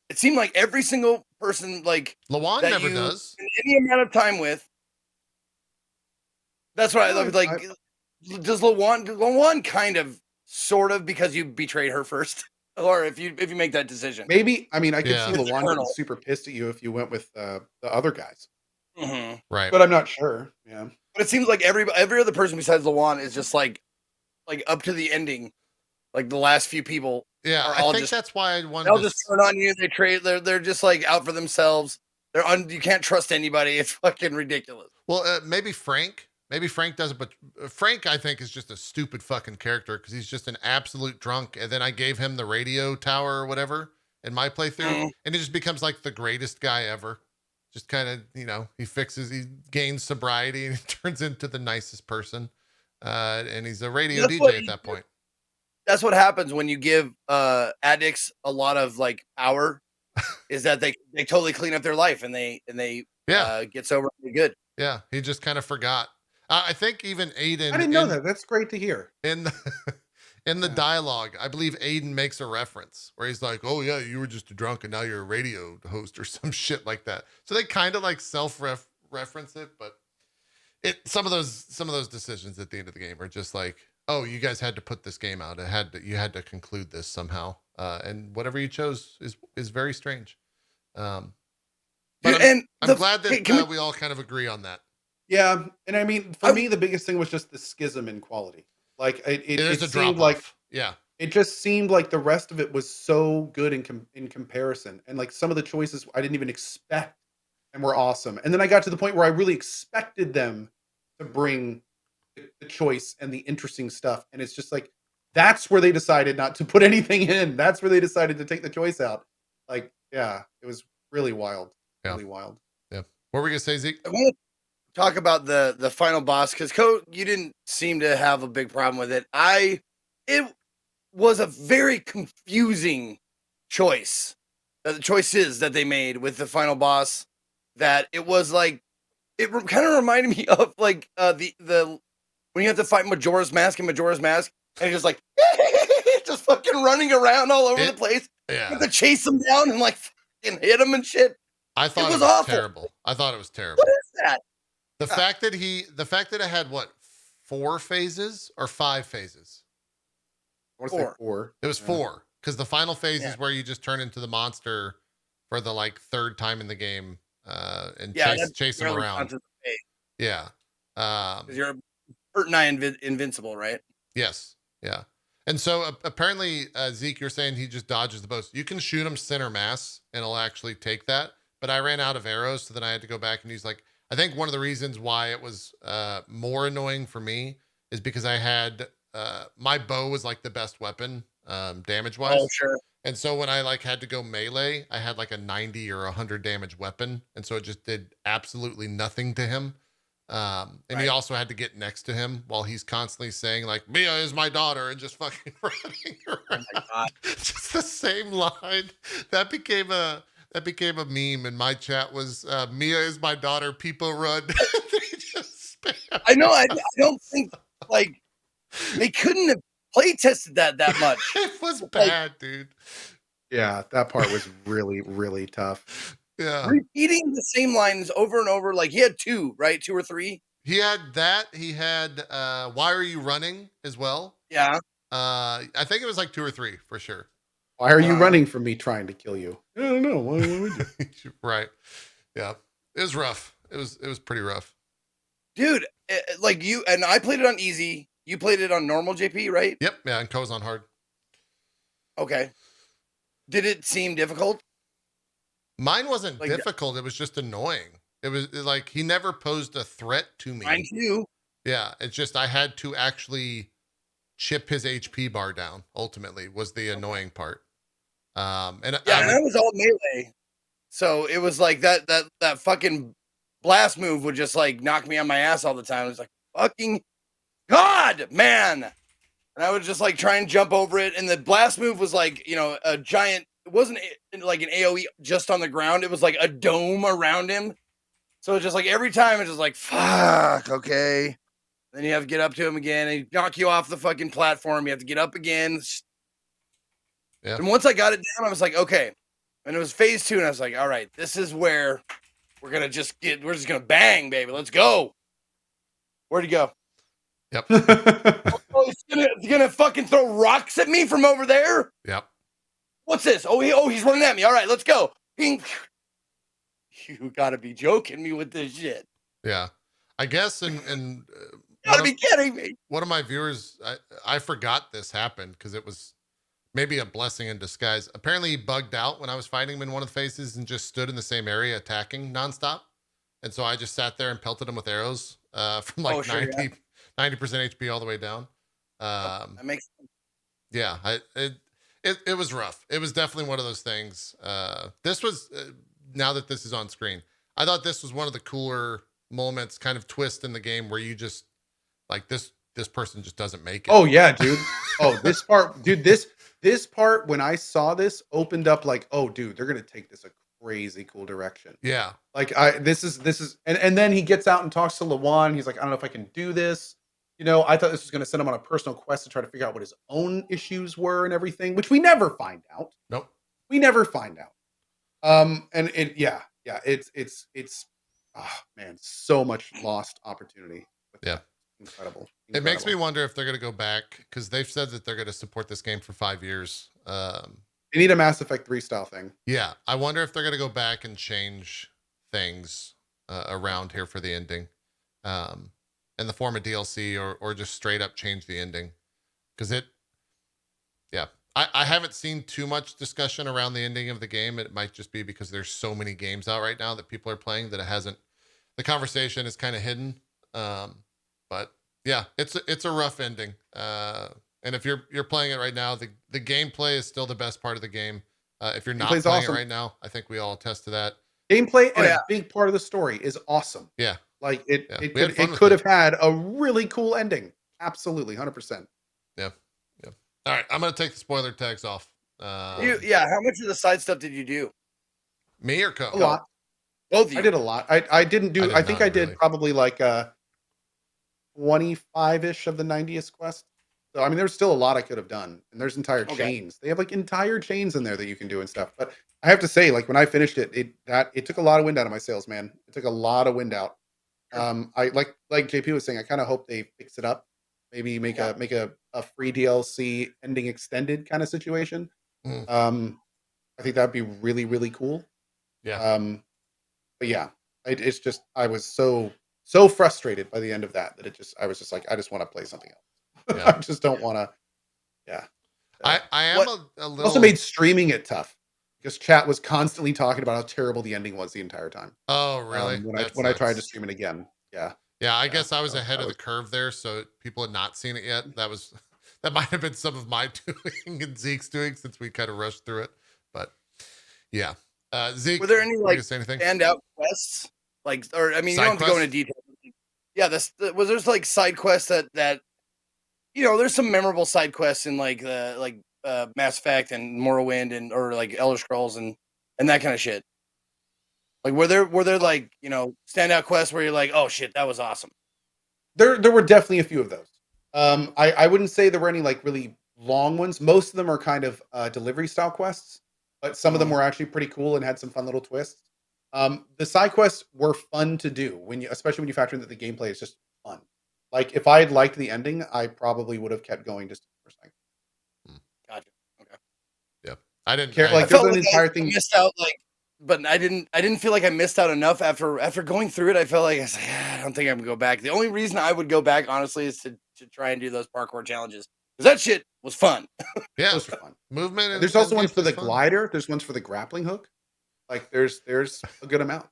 It seemed like every single person Lawan that never you does. spend any amount of time with. That's what I love. Does Lawan kind of, sort of, because you betrayed her first, or if you make that decision? Maybe. I mean, I could Yeah. see It's Lawan Colonel. getting super pissed at you if you went with the other guys, Mm-hmm. Right. but I'm not sure. Yeah. But it seems like every other person besides Lawan is just like up to the ending, like the last few people. Yeah, are I all think just- that's why I wanted They'll to just turn on you. They trade. They're just like out for themselves. You can't trust anybody. It's fucking ridiculous. Well, maybe Frank. Maybe Frank does it, but Frank, I think, is just a stupid fucking character because he's just an absolute drunk. And then I gave him the radio tower or whatever in my playthrough, and he just becomes like the greatest guy ever. Just kind of, he gains sobriety and he turns into the nicest person. And he's a radio DJ at that point. That's what happens when you give addicts a lot of power. Is that they totally clean up their life and they gets over really good. Yeah, he just kind of forgot. I think even Aiden. I didn't know that. That's great to hear. In the dialogue, I believe Aiden makes a reference where he's like, "Oh yeah, you were just a drunk and now you're a radio host or some shit like that." So they kind of like self-reference it, but some of those decisions at the end of the game are just like, "Oh, you guys had to put this game out. You had to conclude this somehow." And whatever you chose is very strange. But I'm glad that we all kind of agree on that. Yeah, and I mean, for me, the biggest thing was just the schism in quality. Like it seemed like, yeah, it just seemed like the rest of it was so good in comparison, and like some of the choices I didn't even expect and were awesome. And then I got to the point where I really expected them to bring the choice and the interesting stuff, and it's just like that's where they decided not to put anything in. That's where they decided to take the choice out. Like, yeah, it was really wild. Yeah. Really wild. Yeah. What were we gonna say, Zeke? I want to talk about the final boss because Cohh, you didn't seem to have a big problem with it. It was a very confusing choice. The choices that they made with the final boss, that it was like it kind of reminded me of like the when you have to fight Majora's Mask and he's just like just fucking running around all over the place. Yeah. You have to chase them down and like fucking hit them and shit. I thought it was awful. terrible. I thought it was terrible. What is that? The fact that it had what, 4 phases or 5 phases? I want to say 4. It was 4 because the final phase is where you just turn into the monster for the like 3rd time in the game and chase them around. Yeah. Because you're hurt nigh invincible, right? Yes. Yeah. And so apparently, Zeke, you're saying he just dodges the bows. You can shoot him center mass and it'll actually take that. But I ran out of arrows, so then I had to go back and use like, I think one of the reasons why it was more annoying for me is because I had my bow was like the best weapon damage wise. Oh, sure. And so when I like had to go melee, I had like a 90 or 100 damage weapon. And so it just did absolutely nothing to him. And he also had to get next to him while he's constantly saying like, Mia is my daughter, and just fucking running around. Oh my God. Just the same line. That became a meme in my chat was Mia is my daughter, people run. They just spam. I know. I don't think like they couldn't have play tested that much. It was bad, dude. Yeah, that part was really, really tough. Yeah. Repeating the same lines over and over. Like he had 2, right? 2 or 3. He had that. He had why are you running as well? Yeah. I think it was like 2 or 3 for sure. Why are you running from me trying to kill you? I don't know. Why would you? Right. Yeah. It was rough. It was pretty rough. Dude, like you and I played it on easy. You played it on normal, JP, right? Yep. Yeah, and Cohh's on hard. Okay. Did it seem difficult? Mine wasn't like, difficult. It was just annoying. It was like he never posed a threat to me. Mine too. Yeah. It's just I had to actually chip his HP bar down. Ultimately, was the annoying part. And that was all melee. So it was like that fucking blast move would just like knock me on my ass all the time. It was like fucking God, man. And I would just like try and jump over it. And the blast move was like, a giant. It wasn't like an AoE just on the ground. It was like a dome around him. So it's just like every time it's just like, fuck, okay. Then you have to get up to him again and he knock you off the fucking platform. You have to get up again. Yeah. And once I got it down, I was like, okay. And it was phase 2. And I was like, all right, this is where we're just going to bang, baby. Let's go. Where'd he go? Yep. He's gonna fucking throw rocks at me from over there? Yep. What's this? He's running at me. All right, let's go. You gotta be joking me with this shit. Yeah. I guess, and you gotta be kidding me. One of my viewers, I forgot this happened because it was maybe a blessing in disguise. Apparently he bugged out when I was fighting him in one of the phases and just stood in the same area attacking nonstop. And so I just sat there and pelted him with arrows from like 90% HP all the way down. That makes sense. Yeah, it was rough. It was definitely one of those things. This was, now that this is on screen, I thought this was one of the cooler moments, kind of twist in the game where you just, like, this person just doesn't make it. Oh, yeah, dude. Oh, this part, when I saw this, opened up like, oh, dude, they're going to take this crazy cool direction. Yeah. Like this is and then he gets out and talks to Lawan. He's like, I don't know if I can do this. I thought this was going to send him on a personal quest to try to figure out what his own issues were and everything, which we never find out. Nope. We never find out. And it's oh man, so much lost opportunity. Yeah. Incredible. It makes me wonder if they're going to go back, because they've said that they're going to support this game for 5 years. They need a Mass Effect 3 style thing. Yeah. I wonder if they're going to go back and change things around here for the ending, in the form of DLC, or just straight up change the ending. Because I haven't seen too much discussion around the ending of the game. It might just be because there's so many games out right now that people are playing that the conversation is kind of hidden. But yeah, it's a rough ending. And if you're playing it right now, the gameplay is still the best part of the game. If you're not playing awesome. it right now, I think we all attest to that. Gameplay and a big part of the story is awesome. Yeah. Like it could have had a really cool ending. Absolutely, 100%. Yeah. All right, I'm gonna take the spoiler tags off. How much of the side stuff did you do? Me or Cohh? A lot. Both of you. I did a lot. I didn't do. I think I did probably like 25-ish of the 90th quest. So I mean, there's still a lot I could have done, and there's entire chains. They have like entire chains in there that you can do and stuff. But I have to say, like when I finished it, it took a lot of wind out of my sails, man. It took a lot of wind out. I like JP was saying, I kind of hope they fix it up. Maybe make a free DLC ending extended kind of situation. I think that'd be really, really cool. Yeah. But yeah, it's just I was so frustrated by the end of that I was just like, I just want to play something else. Yeah. I just don't want to. Yeah. I am a little. Also made streaming it tough because chat was constantly talking about how terrible the ending was the entire time. Oh really? When I tried to stream it again. Yeah. Yeah, I guess I was ahead of the curve there, so people had not seen it yet. That might have been some of my doing and Zeke's doing, since we kind of rushed through it. But yeah, Zeke, were there any like standout quests? Like, or I mean, you don't have to go into detail. Yeah, was there's like side quests that there's some memorable side quests in like Mass Effect and Morrowind or like Elder Scrolls and that kind of shit. Like were there like, standout quests where you're like, oh shit, that was awesome? There were definitely a few of those. I wouldn't say there were any like really long ones. Most of them are kind of delivery style quests, but some of them were actually pretty cool and had some fun little twists. The side quests were fun to do especially when you factor in that the gameplay is just fun. Like if I had liked the ending, I probably would have kept going just for a second. Gotcha. Okay. Yep. I didn't care. Like there's an entire thing missed out. Like, but I didn't feel like I missed out enough after going through it. I felt like I was like, I don't think I'm gonna go back. The only reason I would go back, honestly, is to try and do those parkour challenges, because that shit was fun. Yeah, those are fun. Movement. There's also ones for the glider. There's ones for the grappling hook. Like there's a good amount.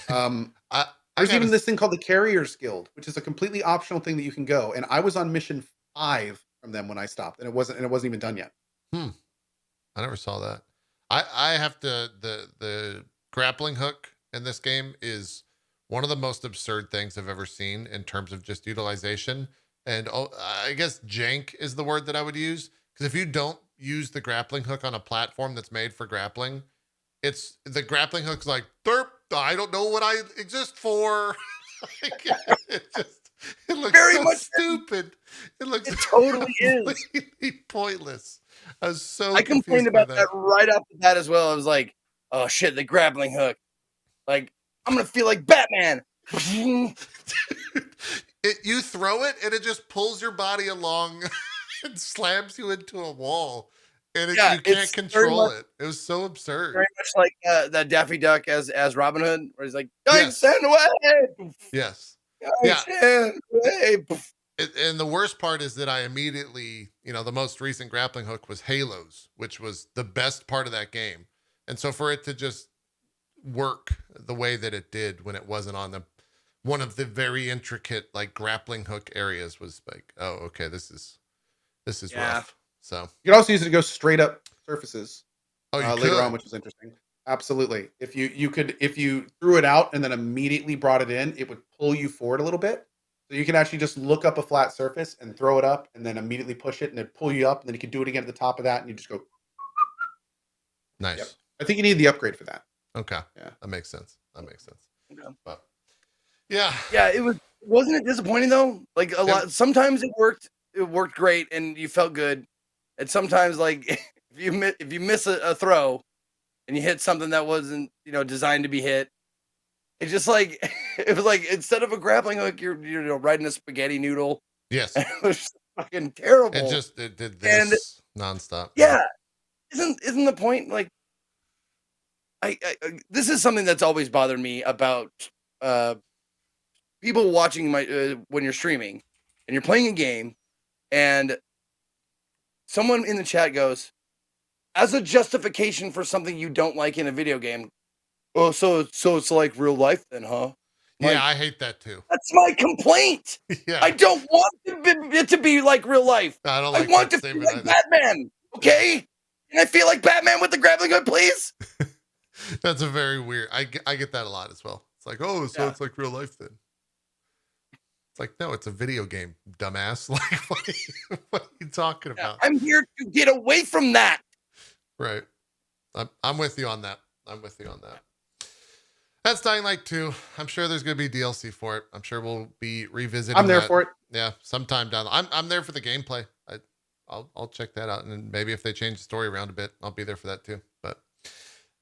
There's even this thing called the Carriers Guild, which is a completely optional thing that you can go. And I was on mission 5 from them when I stopped, and it wasn't even done yet. I never saw that. I have to the grappling hook in this game is one of the most absurd things I've ever seen in terms of just utilization. And I guess jank is the word that I would use, because if you don't use the grappling hook on a platform that's made for grappling, the grappling hook's like, derp, I don't know what I exist for. It looks very so much stupid. It totally is completely pointless. I complained about that right off the bat as well. I was like, oh shit, the grappling hook. Like, I'm gonna feel like Batman. You throw it and it just pulls your body along and slams you into a wall. And you can't control it. It was so absurd. Very much like that Daffy Duck as Robin Hood, where he's like, "Guys, stand away!" Yes. Stand away. And the worst part is that I immediately, the most recent grappling hook was Halo's, which was the best part of that game. And so for it to just work the way that it did when it wasn't on one of the very intricate like grappling hook areas was like, oh, okay, this is rough. So you could also use it to go straight up surfaces. Oh, you later on, which is interesting. Absolutely. If you threw it out and then immediately brought it in, it would pull you forward a little bit. So you can actually just look up a flat surface and throw it up and then immediately push it and it'd pull you up, and then you can do it again at the top of that and you just go. Nice. Yep. I think you need the upgrade for that. Okay. Yeah. That makes sense. Okay. But yeah. Yeah, wasn't it disappointing though? Like a lot sometimes it worked great and you felt good. And sometimes like if you miss a throw and you hit something that wasn't, designed to be hit, it's just like it was like instead of a grappling hook, you're riding a spaghetti noodle. Yes. And it was just fucking terrible. It did this nonstop. Yeah. Isn't the point like I this is something that's always bothered me about people watching my when you're streaming and you're playing a game and someone in the chat goes as a justification for something you don't like in a video game. Oh, so it's like real life then, huh? Yeah, Like, I hate that too. that's my complaint. Yeah. I don't want it to be like real life. I don't I like want that to feel statement like either. Batman. Okay? Can I feel like Batman with the grappling hook, please? That's a very weird. I get that a lot as well. It's like, oh, so Yeah. it's like real life then. It's like, no, it's a video game, dumbass. Like, what are you talking about? I'm here to get away from that. Right. I'm with you on that. That's Dying Light 2. I'm sure there's going to be DLC for it. I'm sure we'll be revisiting I'm there that. for it. Yeah, sometime down. I'm there for the gameplay. I'll check that out, and then maybe if they change the story around a bit, I'll be there for that too. But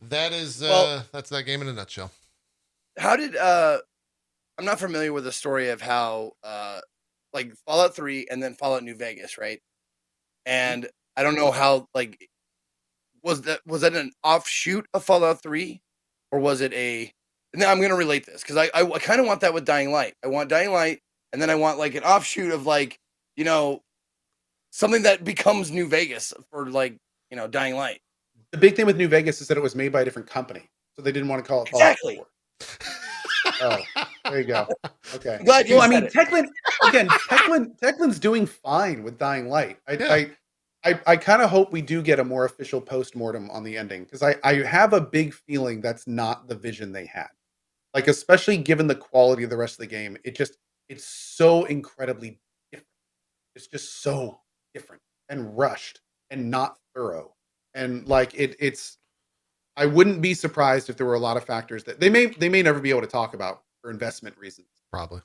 that is that's that game in a nutshell. How did I'm not familiar with the story of how like Fallout 3 and then Fallout New Vegas, right? And I don't know how like was that an offshoot of Fallout 3 or was it a and I'm gonna relate this because I kind of want that with Dying Light. I want Dying Light and then I want like an offshoot of like, something that becomes New Vegas for like, Dying Light. The big thing with New Vegas is that it was made by a different company, so they didn't want to call it Exactly. Fallout 4. Oh, there you go. Okay. I'm glad you Well, I said mean, it. Techland's doing fine with Dying Light. I kind of hope we do get a more official post-mortem on the ending because I have a big feeling that's not the vision they had. Like, especially given the quality of the rest of the game, it's so incredibly different. It's just so different and rushed and not thorough. And like it's I wouldn't be surprised if there were a lot of factors that they may never be able to talk about for investment reasons. Probably.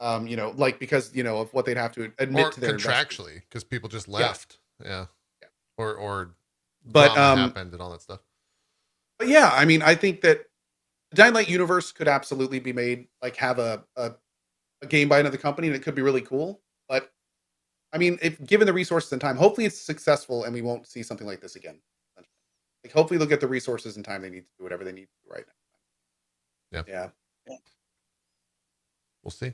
Like because of what they'd have to admit or to their contractually because people just left. Yeah. Or but drama happened and all that stuff. But yeah, I mean, I think that the Dying Light universe could absolutely be made like have a game by another company, and it could be really cool. But I mean, if given the resources and time, hopefully it's successful, and we won't see something like this again. Like, hopefully they'll get the resources and time they need to do whatever they need to do right now. Yeah. We'll see.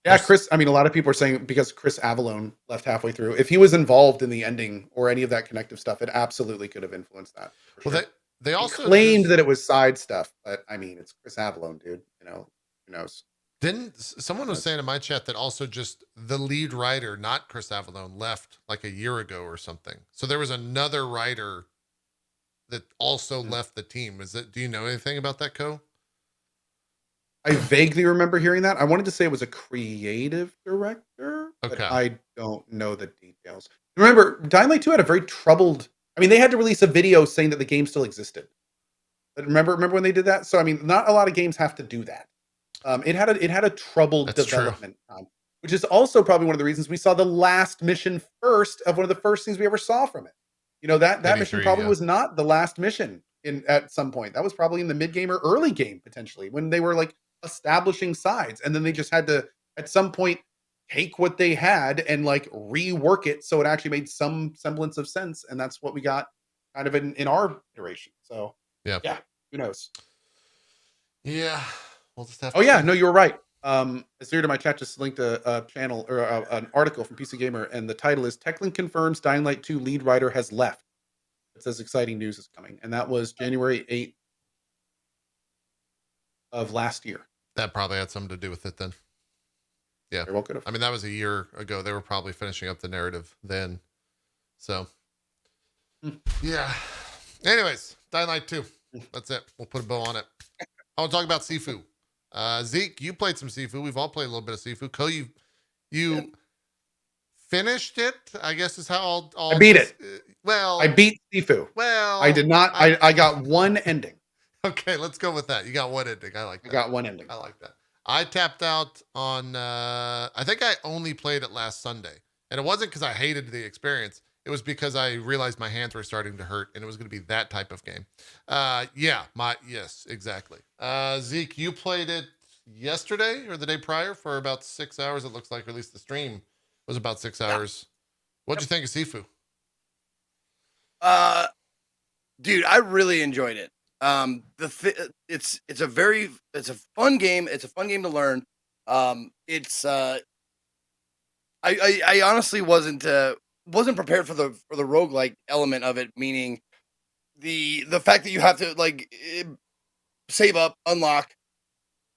Yeah, Chris. I mean, a lot of people are saying because Chris Avallone left halfway through. If he was involved in the ending or any of that connective stuff, it absolutely could have influenced that. Well, they also claimed that it was side stuff, but I mean, it's Chris Avallone, dude. Who knows? Didn't someone was saying in my chat that also just the lead writer, not Chris Avallone, left like a year ago or something. So there was another writer that also left the team. Do you know anything about that, Cohh? I vaguely remember hearing that. I wanted to say it was a creative director, but I don't know the details. Remember, Dying Light 2 had a very troubled. I mean, they had to release a video saying that the game still existed. But remember when they did that? So I mean, not a lot of games have to do that. It had a troubled development time, which is also probably one of the reasons we saw the last mission first of one of the first things we ever saw from it. That mission probably was not the last mission at some point. That was probably in the mid game or early game potentially when they were like establishing sides, and then they just had to at some point take what they had and like rework it so it actually made some semblance of sense, and that's what we got kind of in our iteration. So yeah, who knows? Yeah, we'll just have. Oh yeah, no, you were right. Azir to my chat just linked a channel or an article from PC Gamer, and the title is Techland confirms Dying Light 2 lead writer has left. It says exciting news is coming, and that was January 8th of last year. That probably had something to do with it then. Yeah. Well could have. I mean, that was a year ago. They were probably finishing up the narrative then. So, yeah. Anyways, Dying Light 2. That's it. We'll put a bow on it. I want to talk about Sifu. Zeke, you played some Sifu. We've all played a little bit of Sifu. Cohh, you finished it, I guess is how I beat it. Well, I beat Sifu. Well, I did not. I got one ending. Okay, let's go with that. You got one ending. I like that. I got one ending. I like that. I tapped out on I think I only played it last Sunday. And it wasn't because I hated the experience. It was because I realized my hands were starting to hurt and it was going to be that type of game. Yes, exactly. Zeke, you played it yesterday or the day prior for about 6 hours, it looks like, or at least the stream was about 6 hours. What'd you think of Sifu? Dude, I really enjoyed it. It's a fun game. It's a fun game to learn. I honestly wasn't prepared for the roguelike element of it, meaning the fact that you have to save up, unlock,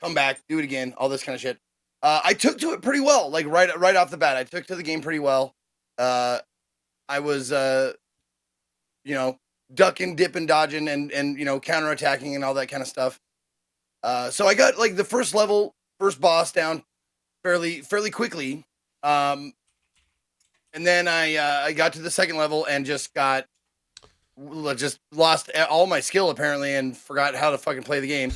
come back, do it again, all this kind of shit. I took to it pretty well, like right off the bat. I took to the game pretty well. I was ducking, dipping, dodging, and counterattacking and all that kind of stuff. So I got like the first boss down fairly quickly. And then I got to the second level and just lost all my skill apparently and forgot how to fucking play the game.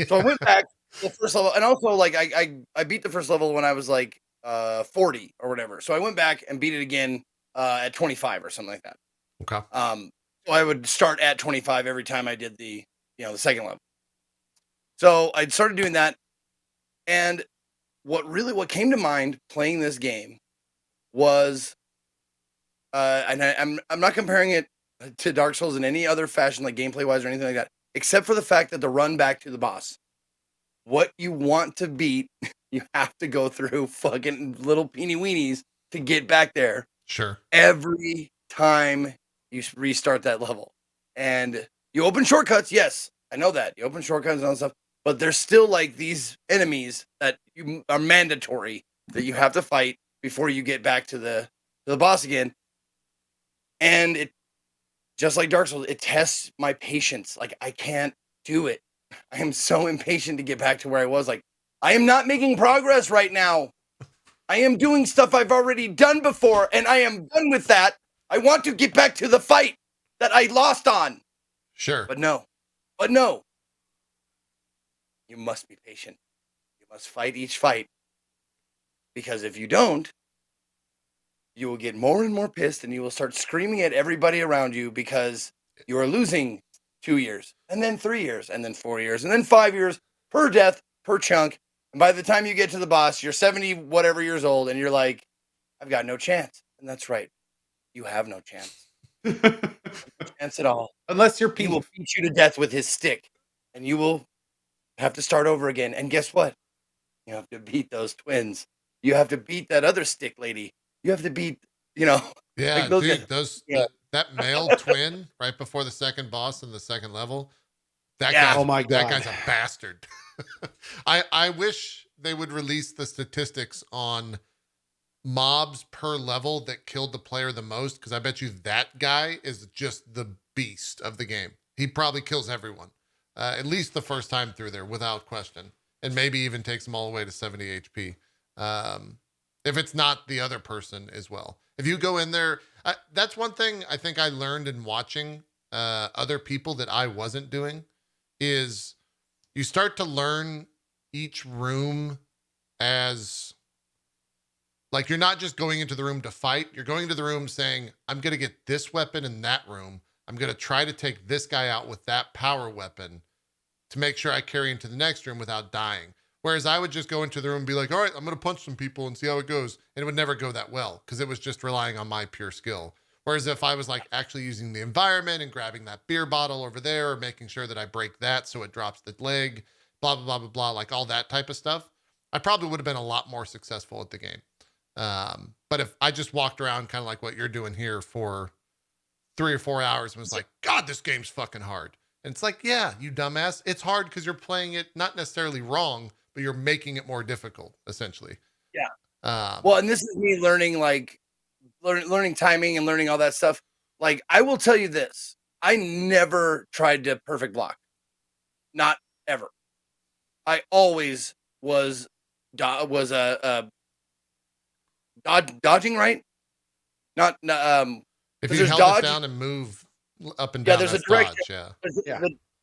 So I went back to the first level, and also like I beat the first level when I was like 40 or whatever. So I went back and beat it again at 25 or something like that. Okay. So I would start at 25 every time I did the second level. So I started doing that, and what came to mind playing this game was, and I'm not comparing it to Dark Souls in any other fashion, like gameplay wise or anything like that, except for the fact that the run back to the boss, what you want to beat, you have to go through fucking little peeny weenies to get back there. Sure. Every time you restart that level, and you open shortcuts. Yes, I know that you open shortcuts and all that stuff, but there's still like these enemies that are mandatory that you have to fight before you get back to the boss again. And it, just like Dark Souls, it tests my patience. Like, I can't do it. I am so impatient to get back to where I was. Like, I am not making progress right now. I am doing stuff I've already done before, and I am done with that. I want to get back to the fight that I lost on. Sure. But no. You must be patient. You must fight each fight. Because if you don't, you will get more and more pissed, and you will start screaming at everybody around you because you are losing 2 years, and then 3 years, and then 4 years, and then 5 years per death, per chunk. And by the time you get to the boss, you're 70 whatever years old, and you're like, I've got no chance. And that's right. You have no chance. No chance at all. Unless you're He will beat you to death with his stick, and you will have to start over again. And guess what? You have to beat those twins. You have to beat that other stick lady. You have to beat, Yeah, like those dude, guys. Yeah. that male twin right before the second boss in the second level. Oh my God. That guy's a bastard. I wish they would release the statistics on mobs per level that killed the player the most, because I bet you that guy is just the beast of the game. He probably kills everyone, at least the first time through there, without question, and maybe even takes them all the way to 70 HP. If it's not the other person as well. If you go in there, that's one thing I think I learned in watching other people that I wasn't doing, is you start to learn each room as, like, you're not just going into the room to fight. You're going into the room saying, I'm going to get this weapon in that room. I'm going to try to take this guy out with that power weapon to make sure I carry into the next room without dying. Whereas I would just go into the room and be like, all right, I'm going to punch some people and see how it goes. And it would never go that well because it was just relying on my pure skill. Whereas if I was like actually using the environment and grabbing that beer bottle over there, or making sure that I break that so it drops the leg, blah, blah, blah, blah, blah, like all that type of stuff, I probably would have been a lot more successful at the game. But if I just walked around kind of like what you're doing here for 3 or 4 hours and was like, God, this game's fucking hard. And it's like, yeah, you dumbass. It's hard because you're playing it not necessarily wrong, but you're making it more difficult, essentially. Yeah. Well, and this is me learning, like, learning timing and learning all that stuff. Like, I will tell you this. I never tried to perfect block. Not ever. I always was dodging right. If you held it down and move up and down, there's a direction. dodge, There's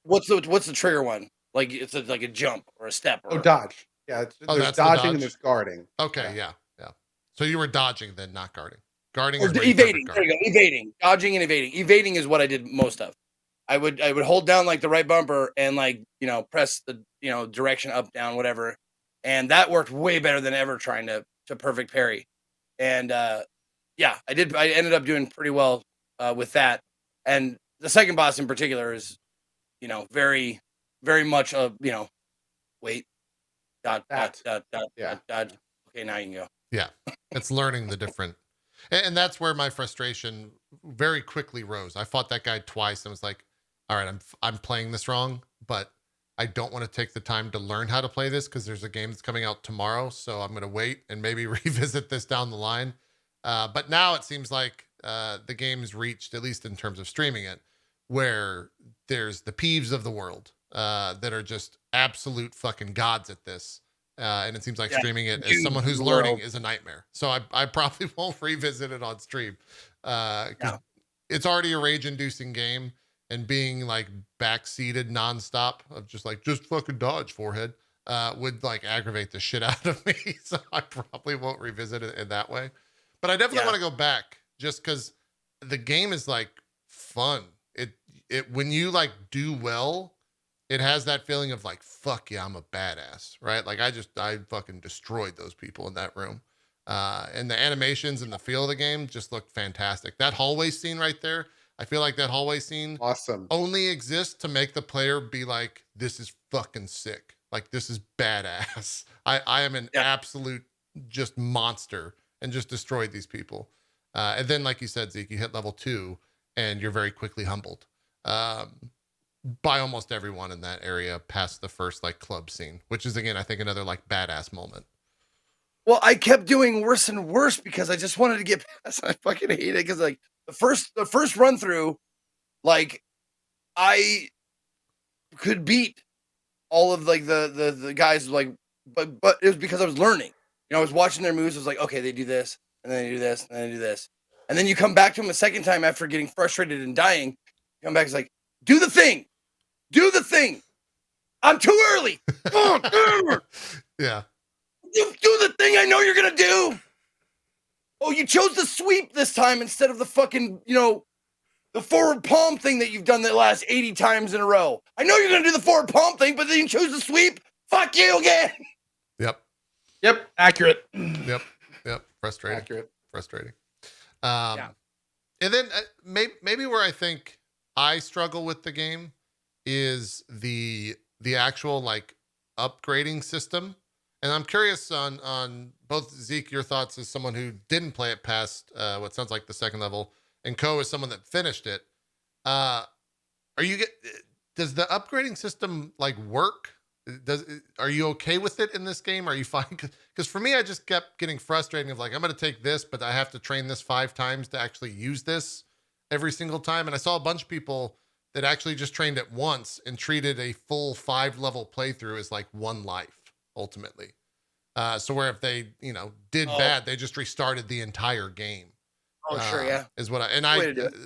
what's the trigger one? Like it's like a jump or a step. Or... Oh, dodge. Yeah, Oh, there's that's the dodging and dodge? there's guarding. Okay, yeah. So you were dodging then, not guarding. Guarding Or is where you evading. covered There you go. Evading, dodging, and evading. Evading is what I did most of. I would hold down like the right bumper and like press the direction up, down, whatever, and that worked way better than ever trying to perfect parry. And yeah, I did. I ended up doing pretty well with that. And the second boss in particular is very very much a wait dodge dodge dodge dodge Yeah. dodge. Okay, now you can go. Yeah, it's learning the different, and that's where my frustration very quickly rose. I fought that guy twice and was like, "All right, I'm playing this wrong, but I don't want to take the time to learn how to play this because there's a game that's coming out tomorrow, so I'm gonna wait and maybe revisit this down the line." But now it seems like the game's reached, at least in terms of streaming it, where there's the Peeves of the world that are just absolute fucking gods at this. And it seems like streaming it as someone who's learning is a nightmare. So I probably won't revisit it on stream because it's already a rage-inducing game, and being like backseated nonstop of just fucking dodge, forehead, would like aggravate the shit out of me. So I probably won't revisit it in that way. But I definitely want to go back just because the game is like fun. It when you like do well, it has that feeling of like, fuck yeah, I'm a badass, right? Like I fucking destroyed those people in that room. And the animations and the feel of the game just looked fantastic. That hallway scene right there, I feel like that hallway scene Awesome. only exists to make the player be like, this is fucking sick. Like this is badass. I am an absolute just monster and just destroyed these people. And then like you said, Zeke, you hit level 2 and you're very quickly humbled. By almost everyone in that area past the first like club scene, which is again, I think another like badass moment. Well, I kept doing worse and worse because I just wanted to get past. I fucking hate it because like the first run through, like I could beat all of like the guys like, but it was because I was learning. I was watching their moves. I was like, okay, they do this, and then they do this, and then they do this, and then you come back to them a second time after getting frustrated and dying. You come back, it's like, do the thing. Do the thing. I'm too early. Yeah. You do the thing I know you're going to do. Oh, you chose the sweep this time instead of the fucking, the forward palm thing that you've done the last 80 times in a row. I know you're going to do the forward palm thing, but then you choose the sweep. Fuck you again. Yep. Accurate. Yep. Frustrating. Accurate. Frustrating. And then maybe where I think I struggle with the game is the actual like upgrading system. And I'm curious on both, Zeke, your thoughts as someone who didn't play it past what sounds like the second level, and Cohh as someone that finished it. Does the upgrading system like work? Are you okay with it in this game? Are you fine? Because for me, I just kept getting frustrating of like, I'm going to take this, but I have to train this 5 times to actually use this every single time. And I saw a bunch of people that actually just trained it once and treated a full 5-level playthrough as like 1 life ultimately. So where if they, did bad, they just restarted the entire game. Oh, sure. Yeah. Is what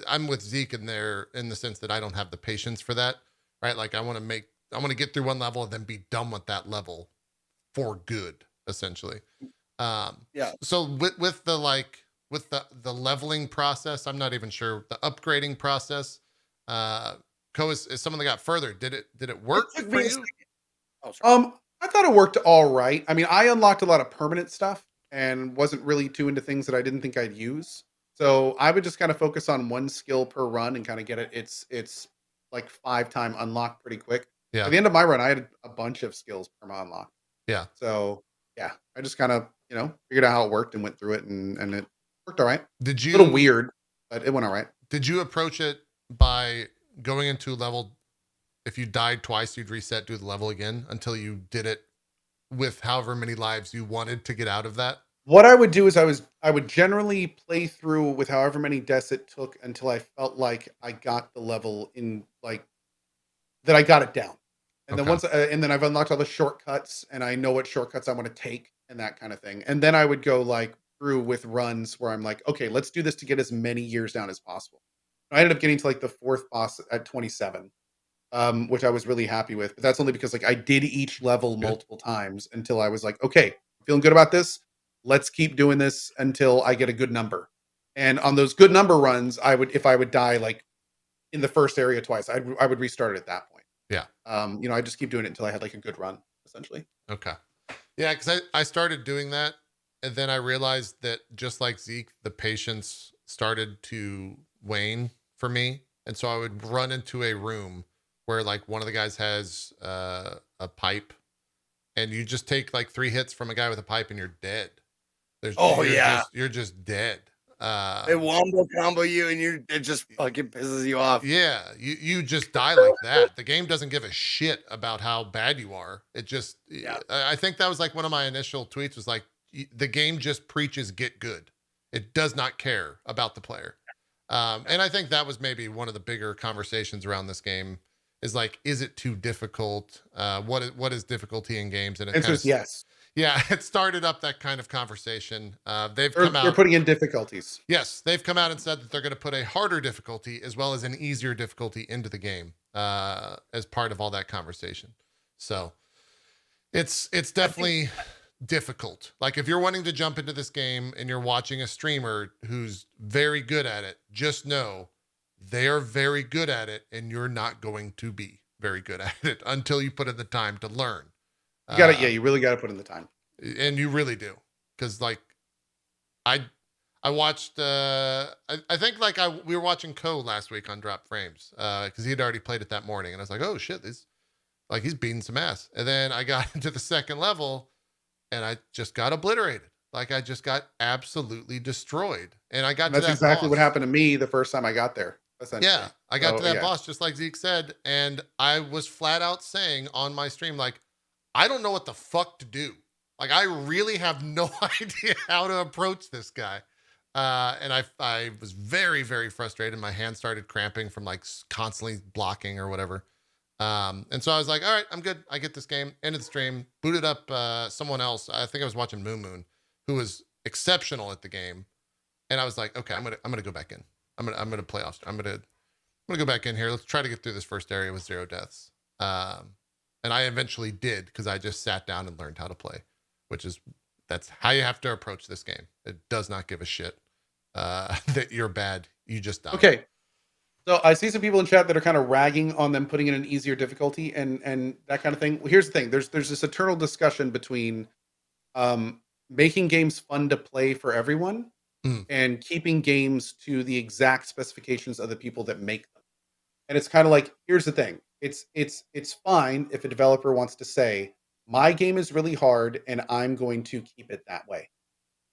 I'm with Zeke in there in the sense that I don't have the patience for that, right? Like I want to get through 1 level and then be done with that level for good, essentially. So with the leveling process, I'm not even sure the upgrading process. Cohh is someone that got further. Did it work for you? I thought it worked all right. I mean, I unlocked a lot of permanent stuff and wasn't really too into things that I didn't think I'd use. So I would just kind of focus on 1 skill per run and kind of get it. It's like 5-time unlock pretty quick. Yeah. At the end of my run, I had a bunch of skills per unlock. Yeah. So yeah, I just kind of figured out how it worked and went through it, and it worked all right. Did you? A little weird, but it went all right. Did you approach it by going into a level? If you died twice, you'd reset, do the level again until you did it with however many lives you wanted to get out of that? What I would do is I would generally play through with however many deaths it took until I felt like I got the level in like that I got it down. And then and then I've unlocked all the shortcuts and I know what shortcuts I want to take and that kind of thing. And then I would go like through with runs where I'm like, okay, let's do this to get as many years down as possible. I ended up getting to like the 4th boss at 27. which I was really happy with. But that's only because like I did each level Good. multiple times until I was like, okay, feeling good about this. Let's keep doing this until I get a good number. And on those good number runs, if I would die like in the first area twice, I would restart it at that point. Yeah. I just keep doing it until I had like a good run, essentially. Okay. Yeah, because I started doing that, and then I realized that just like Zeke, the patience started to wane for me. And so I would run into a room where like one of the guys has a pipe, and you just take like 3 hits from a guy with a pipe and you're dead. Oh yeah, You're just dead. they wombo combo you, and it just fucking pisses you off. Yeah, you just die like that. The game doesn't give a shit about how bad you are. It just, Yeah. I think that was like one of my initial tweets was like, the game just preaches get good. It does not care about the player. And I think that was maybe one of the bigger conversations around this game is like, is it too difficult? What is difficulty in games? And it Answer kind is of, yes. yeah, it started up that kind of conversation. They've come They're out. putting in difficulties. Yes, they've come out and said that they're going to put a harder difficulty as well as an easier difficulty into the game as part of all that conversation. So it's definitely difficult. Like if you're wanting to jump into this game and you're watching a streamer who's very good at it, just know they are very good at it and you're not going to be very good at it until you put in the time to learn. You got it. Yeah, you really got to put in the time. And you really do. Because like I watched I think like we were watching Cohh last week on Drop Frames because he had already played it that morning, and I was like, oh shit, he's beating some ass. And then I got into the second level and I just got obliterated. Like I just got absolutely destroyed. And I got to That's that exactly boss. what happened to me the first time I got there. Essentially. Yeah, I got So, to that yeah. boss just like Zeke said, and I was flat out saying on my stream like, I don't know what the fuck to do. Like I really have no idea how to approach this guy. And I was very, very frustrated. My hand started cramping from like constantly blocking or whatever. And so I was like, all right, I'm good. I get this game. Ended the stream, booted up someone else. I think I was watching Moon, who was exceptional at the game. And I was like, okay, I'm gonna go back in. I'm gonna play off. I'm gonna go back in here. Let's try to get through this first area with 0 deaths. And I eventually did because I just sat down and learned how to play, that's how you have to approach this game. It does not give a shit that you're bad. You just die. Okay. So I see some people in chat that are kind of ragging on them putting in an easier difficulty and that kind of thing. Well, here's the thing. There's this eternal discussion between making games fun to play for everyone and keeping games to the exact specifications of the people that make them. And it's kind of like, here's the thing. It's fine if a developer wants to say, my game is really hard and I'm going to keep it that way.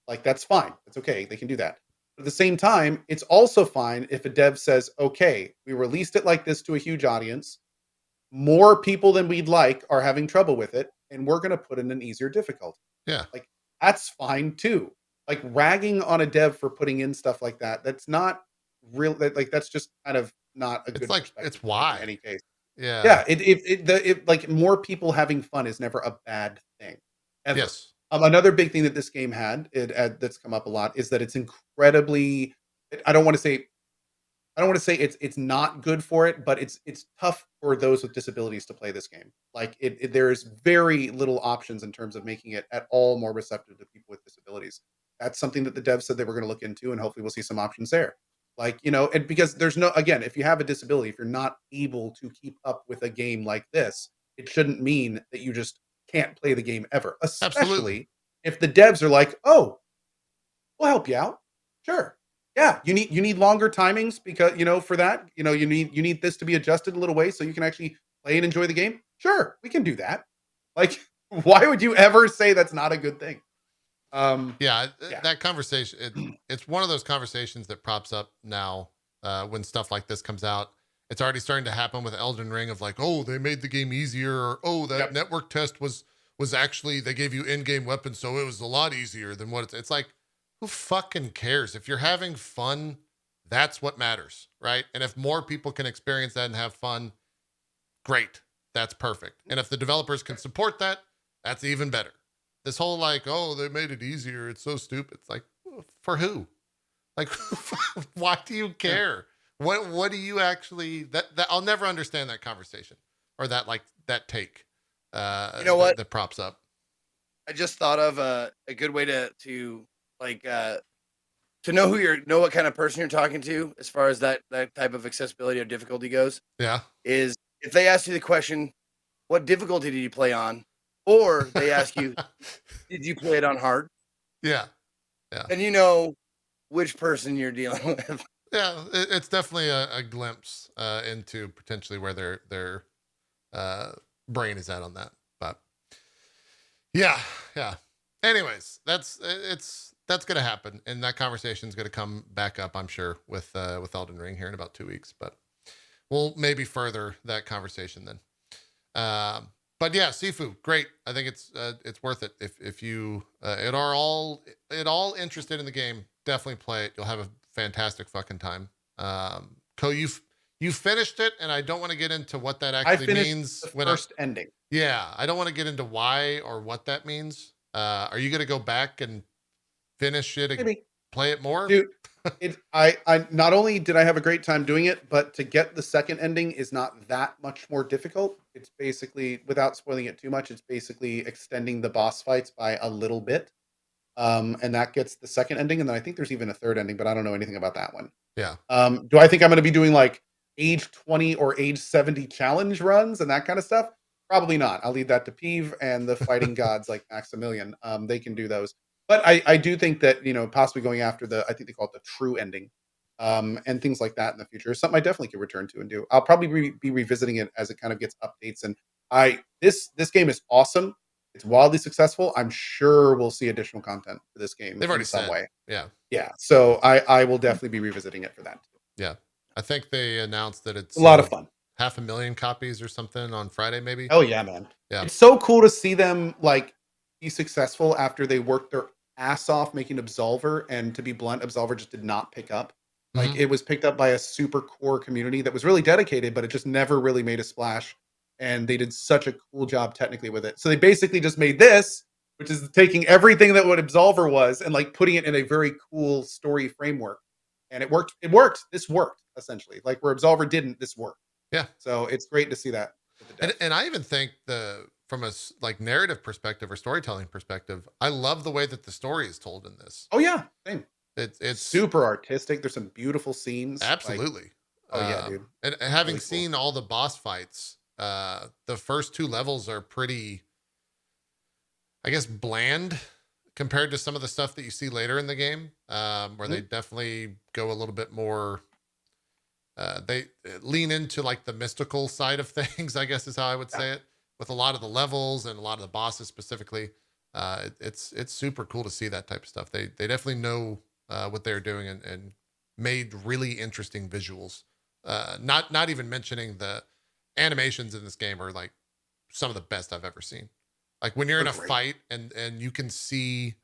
Like that's fine. It's okay. They can do that. But at the same time, it's also fine if a dev says, okay, we released it like this to a huge audience. More people than we'd like are having trouble with it, and we're going to put in an easier difficulty. Yeah. Like that's fine too. Like ragging on a dev for putting in stuff like that, that's not real. Like that's just kind of not a good. It's like it's why in any case. Yeah. Yeah. It like more people having fun is never a bad thing. Ever. Yes. Another big thing that this game had that's come up a lot is that it's incredibly. I don't want to say it's not good for it, but it's tough for those with disabilities to play this game. Like there's very little options in terms of making it at all more receptive to people with disabilities. That's something that the devs said they were going to look into, and hopefully we'll see some options there. Like, and because there's again, if you have a disability, if you're not able to keep up with a game like this, it shouldn't mean that you just can't play the game ever, especially Absolutely. if the devs are like, oh, we'll help you out. Sure. Yeah, you need longer timings because for that, you need this to be adjusted a little way so you can actually play and enjoy the game. Sure, we can do that. Like, why would you ever say that's not a good thing? Yeah, that conversation, it's one of those conversations that props up now when stuff like this comes out. It's already starting to happen with Elden Ring of like, oh, they made the game easier, or oh, that network test was actually, they gave you in-game weapons, so it was a lot easier than what it's like. Who fucking cares? If you're having fun, that's what matters, right? And if more people can experience that and have fun, great. That's perfect. And if the developers can support that, that's even better. This whole like, oh, they made it easier, it's so stupid. It's like, for who? Like, why do you care? What do you actually that I'll never understand that conversation or that like that take You know what? that props up. I just thought of a good way like to know what kind of person you're talking to as far as that type of accessibility or difficulty goes. Yeah. Is if they ask you the question, what difficulty did you play on? Or they ask you, did you play it on hard? Yeah. Yeah. And you know which person you're dealing with. Yeah. It's definitely a glimpse into potentially where their brain is at on that. But yeah. Yeah. Anyways, that's gonna happen, and that conversation is gonna come back up, I'm sure, with Elden Ring here in about 2 weeks. But we'll maybe further that conversation then. But yeah, Sifu, great. I think it's worth it. If you it are all interested in the game, definitely play it. You'll have a fantastic fucking time. Cohh, you finished it, and I don't want to get into what that I actually finished means. the first ending. Yeah, I don't want to get into why or what that means. Are you gonna go back and finish it, Maybe. play it more? Dude, I not only did I have a great time doing it, but to get the second ending is not that much more difficult. It's basically, without spoiling it too much, it's basically extending the boss fights by a little bit. And that gets the second ending, and then I think there's even a third ending, but I don't know anything about that one. Yeah. Do I think I'm going to be doing like age 20 or age 70 challenge runs and that kind of stuff? Probably not. I'll leave that to Peeve and the fighting gods like Maximilian. They can do those. But I do think that, possibly going after I think they call it the true ending, and things like that in the future is something I definitely could return to and do. I'll probably be revisiting it as it kind of gets updates. And this game is awesome. It's wildly successful. I'm sure we'll see additional content for this game. They've already in some said. way. Yeah. Yeah. So I will definitely be revisiting it for that too. Yeah. I think they announced that it's A lot of fun. 500,000 copies or something on Friday, maybe. Oh yeah, man. Yeah. It's so cool to see them like be successful after they worked their ass off making Absolver, and to be blunt, Absolver just did not pick up. Like it was picked up by a super core community that was really dedicated, but it just never really made a splash. And they did such a cool job technically with it. So they basically just made this, which is taking everything that what Absolver was and like putting it in a very cool story framework. And it worked. It worked. This worked essentially. Like where Absolver didn't, this worked. Yeah. So it's great to see that. And I even think from a like narrative perspective or storytelling perspective, I love the way that the story is told in this. Oh yeah, same. It's super artistic. There's some beautiful scenes. Absolutely. Like, oh yeah, dude. And having Really seen all the boss fights, the first two levels are pretty, I guess, bland compared to some of the stuff that you see later in the game, where they definitely go a little bit more. They lean into like the mystical side of things, I guess is how I would say it, with a lot of the levels and a lot of the bosses specifically. It's super cool to see that type of stuff. They definitely know what they're doing and made really interesting visuals. Not even mentioning the animations in this game are like some of the best I've ever seen. Like when you're in a fight and you can see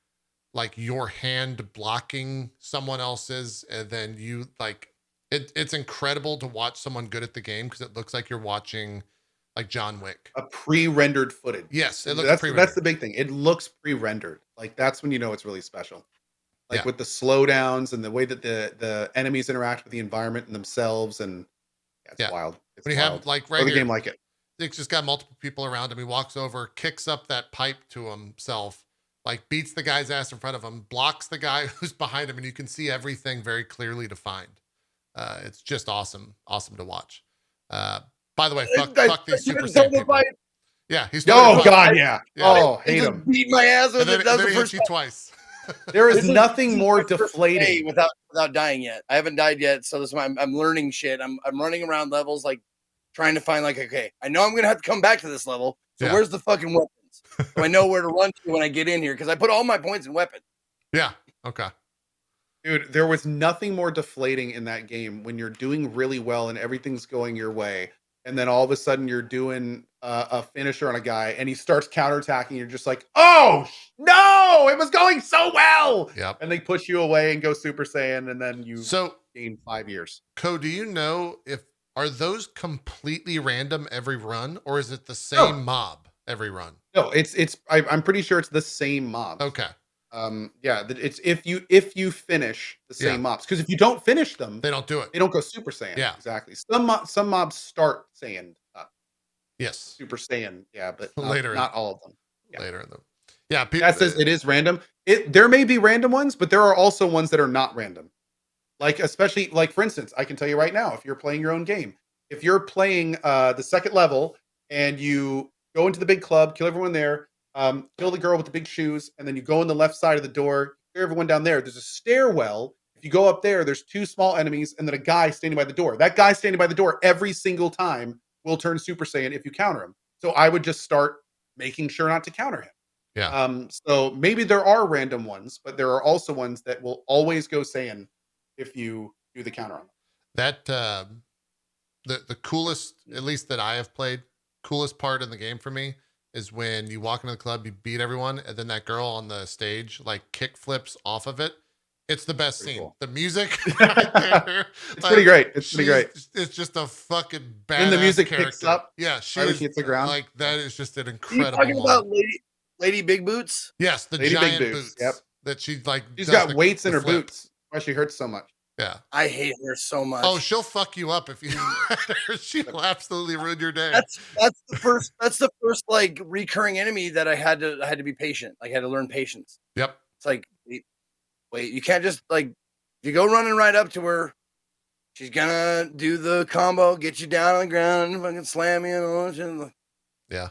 like your hand blocking someone else's, and then you like it's incredible to watch someone good at the game because it looks like you're watching like John Wick. A pre-rendered footage. Yes, it looks pre-rendered. That's the big thing. It looks pre-rendered. Like that's when you know it's really special. Like with the slowdowns and the way that the enemies interact with the environment and themselves, and it's wild. It's when you wild. have like right here, a here, game like it. Nick's just got multiple people around him. He walks over, kicks up that pipe to himself, like beats the guy's ass in front of him, blocks the guy who's behind him, and you can see everything very clearly defined. It's just awesome to watch. By the way, fuck these Super Saiyan people. Yeah, he's God, yeah. Oh, hate him. Beat my ass with it. That was the the first time. Twice. There is nothing more deflating without dying yet. I haven't died yet, so this is why I'm learning shit. I'm running around levels like trying to find like, okay, I know I'm gonna have to come back to this level. So where's the fucking weapons? So I know where to run to when I get in here because I put all my points in weapons. Yeah. Okay. Dude, there was nothing more deflating in that game when you're doing really well and everything's going your way, and then all of a sudden you're doing a finisher on a guy and he starts counterattacking. You're just like, oh no, it was going so well. Yep. And they push you away and go Super Saiyan, and then you gain 5 years. Cohh, do you know are those completely random every run, or is it the same mob every run? No, I'm pretty sure it's the same mob. Okay. It's if you finish the same mobs, because if you don't finish them, They don't do it. they don't go Super Saiyan. Yeah. Exactly. Some mobs start Saiyan up. Yes. Super Saiyan. Yeah, but Later not all of them. Yeah. Later in them. Yeah. That says it is random. There may be random ones, but there are also ones that are not random. Like, especially, like, for instance, I can tell you right now, if you're playing your own game, if you're playing the second level and you go into the big club, kill everyone there, kill the girl with the big shoes, and then you go on the left side of the door, clear everyone down there. There's a stairwell. If you go up there, there's 2 small enemies and then a guy standing by the door. That guy standing by the door every single time will turn Super Saiyan if you counter him. So I would just start making sure not to counter him. Yeah. So maybe there are random ones, but there are also ones that will always go Saiyan if you do the counter on them. That the coolest, at least that I have played, coolest part in the game for me is when you walk into the club, you beat everyone, and then that girl on the stage like kick flips off of it. It's the best Pretty scene. cool. The music right there. It's pretty great. It's pretty great. It's just a fucking badass And the music character. picks up. Yeah, she Right when is she hits the ground. like that is just an Are you incredible talking about moment. Lady Big Boots? Yes, the Lady Big giant Boots, boots. yep. That she like. She's does got the- weights in the her flip. boots. Why she hurts so much. Yeah. I hate her so much. Oh, she'll fuck you up if you let her. She'll absolutely ruin your day. That's the first like recurring enemy that I had to be patient. Like I had to learn patience. Yep. It's like wait, you can't just like if you go running right up to her, she's gonna do the combo, get you down on the ground, and fucking slam you and all that shit. Yeah.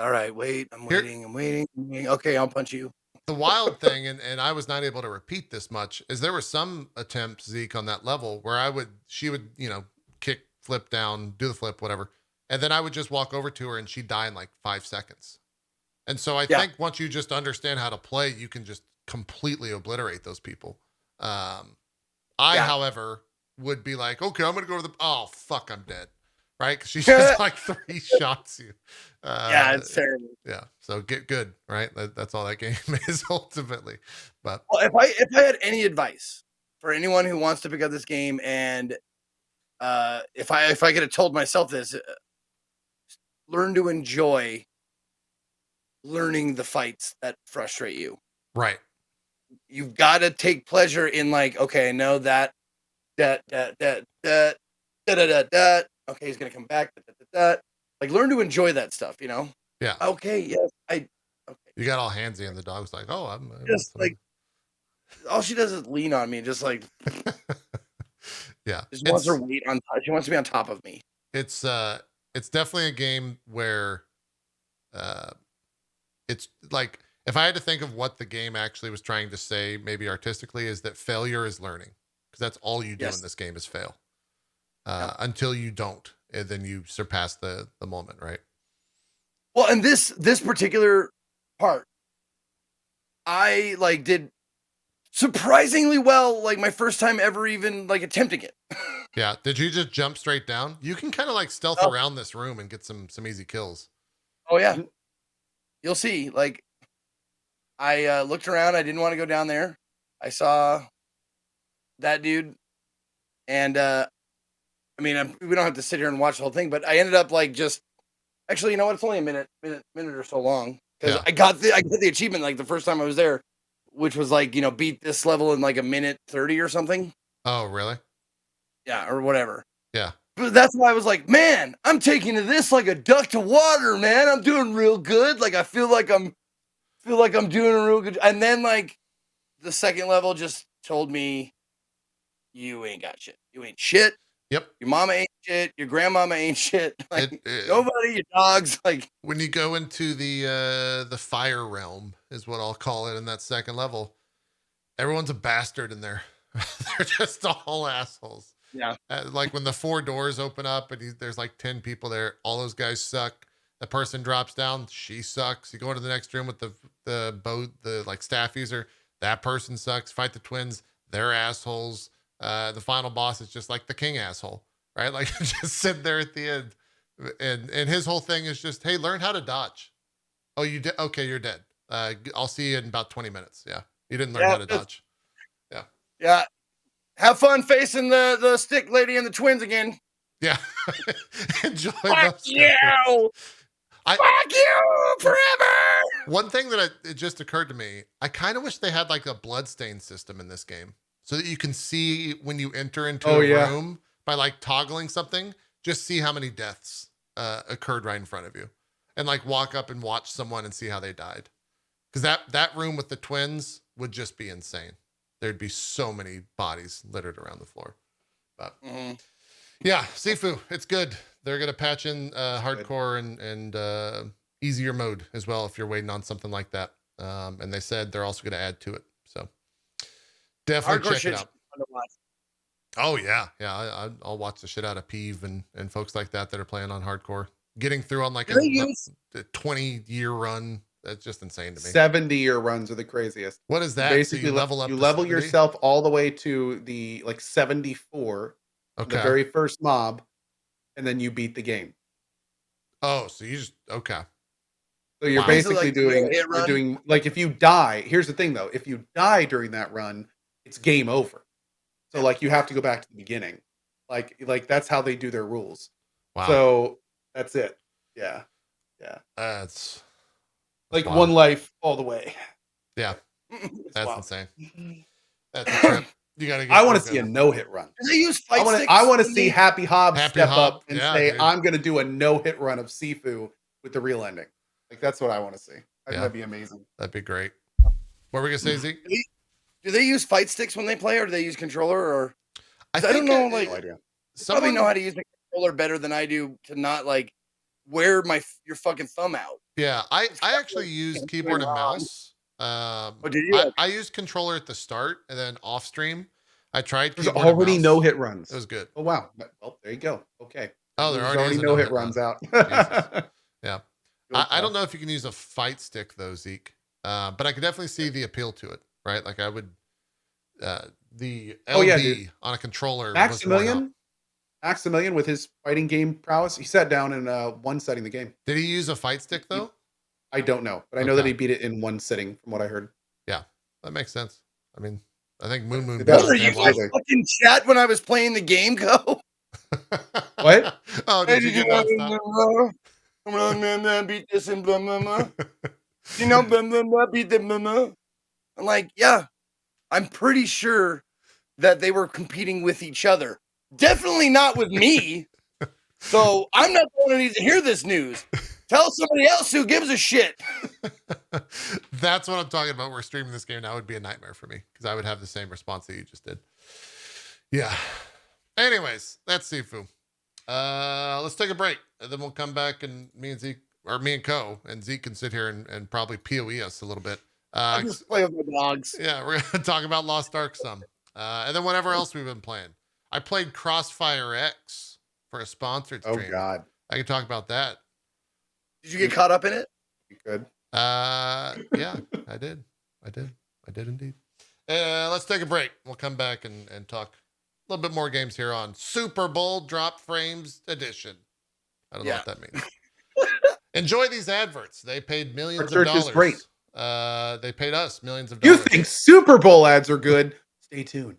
All right, wait, I'm waiting. Okay, I'll punch you. The wild thing, and I was not able to repeat this much, is there were some attempts, Zeke, on that level where she would, kick, flip down, do the flip, whatever. And then I would just walk over to her and she'd die in like 5 seconds. And so I think once you just understand how to play, you can just completely obliterate those people. However, would be like, okay, I'm going to go to oh, fuck, I'm dead. Right? Because she just like 3 shots you. Yeah, it's terrible. Yeah. So get good, right? That's all that game is ultimately. But well, if I had any advice for anyone who wants to pick up this game, and if I could have told myself this, learn to enjoy learning the fights that frustrate you. Right. You've got to take pleasure in like, okay, I know that. Okay, he's gonna come back. Like, learn to enjoy that stuff, Yeah. Okay. Yes. Okay. You got all handsy, and the dog's like, "Oh, I'm just like all she does is lean on me, just like yeah. Just wants her weight on. She wants to be on top of me. It's definitely a game where, it's like if I had to think of what the game actually was trying to say, maybe artistically, is that failure is learning, because that's all you do in this game is fail. Until you don't, and then you surpass the moment, right? Well, and this particular part, I like did surprisingly well, like my first time ever even like attempting it. Yeah. Did you just jump straight down? You can kind of like stealth around this room and get some easy kills. Oh yeah. You'll see. Like I looked around, I didn't want to go down there. I saw that dude, and we don't have to sit here and watch the whole thing, but I ended up like just actually, you know what? It's only a minute or so long, because I got the achievement like the first time I was there, which was like, beat this level in like a minute 30 or something. Oh, really? Yeah, or whatever. Yeah. But that's why I was like, man, I'm taking to this like a duck to water, man. I'm doing real good. Like I feel like I'm doing a real good. And then like the second level just told me, you ain't got shit. You ain't shit. Yep. Your mama ain't shit. Your grandmama ain't shit. Like nobody, your dogs. Like when you go into the fire realm is what I'll call it in that second level. Everyone's a bastard in there. They're just all assholes. Yeah. Like when the 4 doors open up and there's like 10 people there, all those guys suck. The person drops down, she sucks. You go into the next room with the boat, the like staff user, that person sucks. Fight the twins, they're assholes. The final boss is just like the king asshole, right? Like just sitting there at the end, and his whole thing is just, hey, learn how to dodge. Oh, you did? Okay, you're dead. I'll see you in about 20 minutes. Yeah, you didn't learn how to dodge. Yeah. Yeah. Have fun facing the stick lady and the twins again. Yeah. Enjoy Fuck those. you. Fuck you forever. One thing that it just occurred to me, I kind of wish they had like a bloodstain system in this game so that you can see when you enter into a room by like toggling something, just see how many deaths occurred right in front of you and like walk up and watch someone and see how they died. Because that room with the twins would just be insane. There'd be so many bodies littered around the floor. But yeah, Sifu, it's good. They're going to patch in hardcore and easier mode as well if you're waiting on something like that. And they said they're also going to add to it. So definitely Hardcore check it shit's out. fun to watch. Oh, yeah. Yeah, I'll watch the shit out of Peeve and folks like that are playing on hardcore. Getting through on like a 20-year run. That's just insane to me. 70-year runs are the craziest. What is that? Basically, so you level up. You level yourself all the way to the like 74, the very first mob, and then you beat the game. Oh, so you just okay. So you're basically doing like if you die. Here's the thing though: if you die during that run, it's game over. So like you have to go back to the beginning. Like that's how they do their rules. Wow. So that's it. Yeah. That's like wild. one life all the way. Yeah, that's insane. That's a trip. You gotta. I want to see a no-hit run. Do they use fight sticks? I want to see Happy Hobbs step Hob, up and say, dude, "I'm going to do a no-hit run of Sifu with the real ending." Like that's what I want to see. That'd be amazing. That'd be great. What were we gonna say, Zeke? Do they use fight sticks when they play, or do they use controller? Or I don't know. No idea. You probably know how to use the controller better than I do to not like wear your fucking thumb out. Yeah, I actually used keyboard and mouse. Did you? I used controller at the start and then off stream. I tried. There's already no-hit runs. It was good. Oh wow. Well, there you go. Okay. Oh, there's already no-hit runs out. Yeah. I don't know if you can use a fight stick though, Zeke. But I could definitely see the appeal to it, right? Like I would, the LB on a controller. Maximilian with his fighting game prowess, he sat down in one setting the game. Did he use a fight stick though? I don't know, but I know that he beat it in one sitting from what I heard. Yeah, that makes sense. I mean, I think Moon. Are you guys fucking chat when I was playing the game, Cohh? What? Oh, did you get nonstop? Beat this and blah blah blah. You know, blah blah blah. Beat the blah blah. I'm like, yeah, I'm pretty sure that they were competing with each other. Definitely not with me. So I'm not the one who needs to hear this news. Tell somebody else who gives a shit. That's what I'm talking about. We're streaming this game now. It would be a nightmare for me because I would have the same response that you just did. Yeah. Anyways, that's Sifu. Let's take a break and then we'll come back and me and Cohh and Zeke can sit here and probably PoE us a little bit. I'll just play with my dogs. Yeah, we're gonna talk about Lost Ark some. And then whatever else we've been playing. I played Crossfire X for a sponsored stream. Oh God. I can talk about that. Did you get caught up in it? You could. Yeah, I did indeed. Let's take a break. We'll come back and talk a little bit more games here on Super Bowl Drop Frames Edition. I don't know what that means. Enjoy these adverts. They paid millions of dollars. Is great. They paid us millions of dollars. You think Super Bowl ads are good? Stay tuned.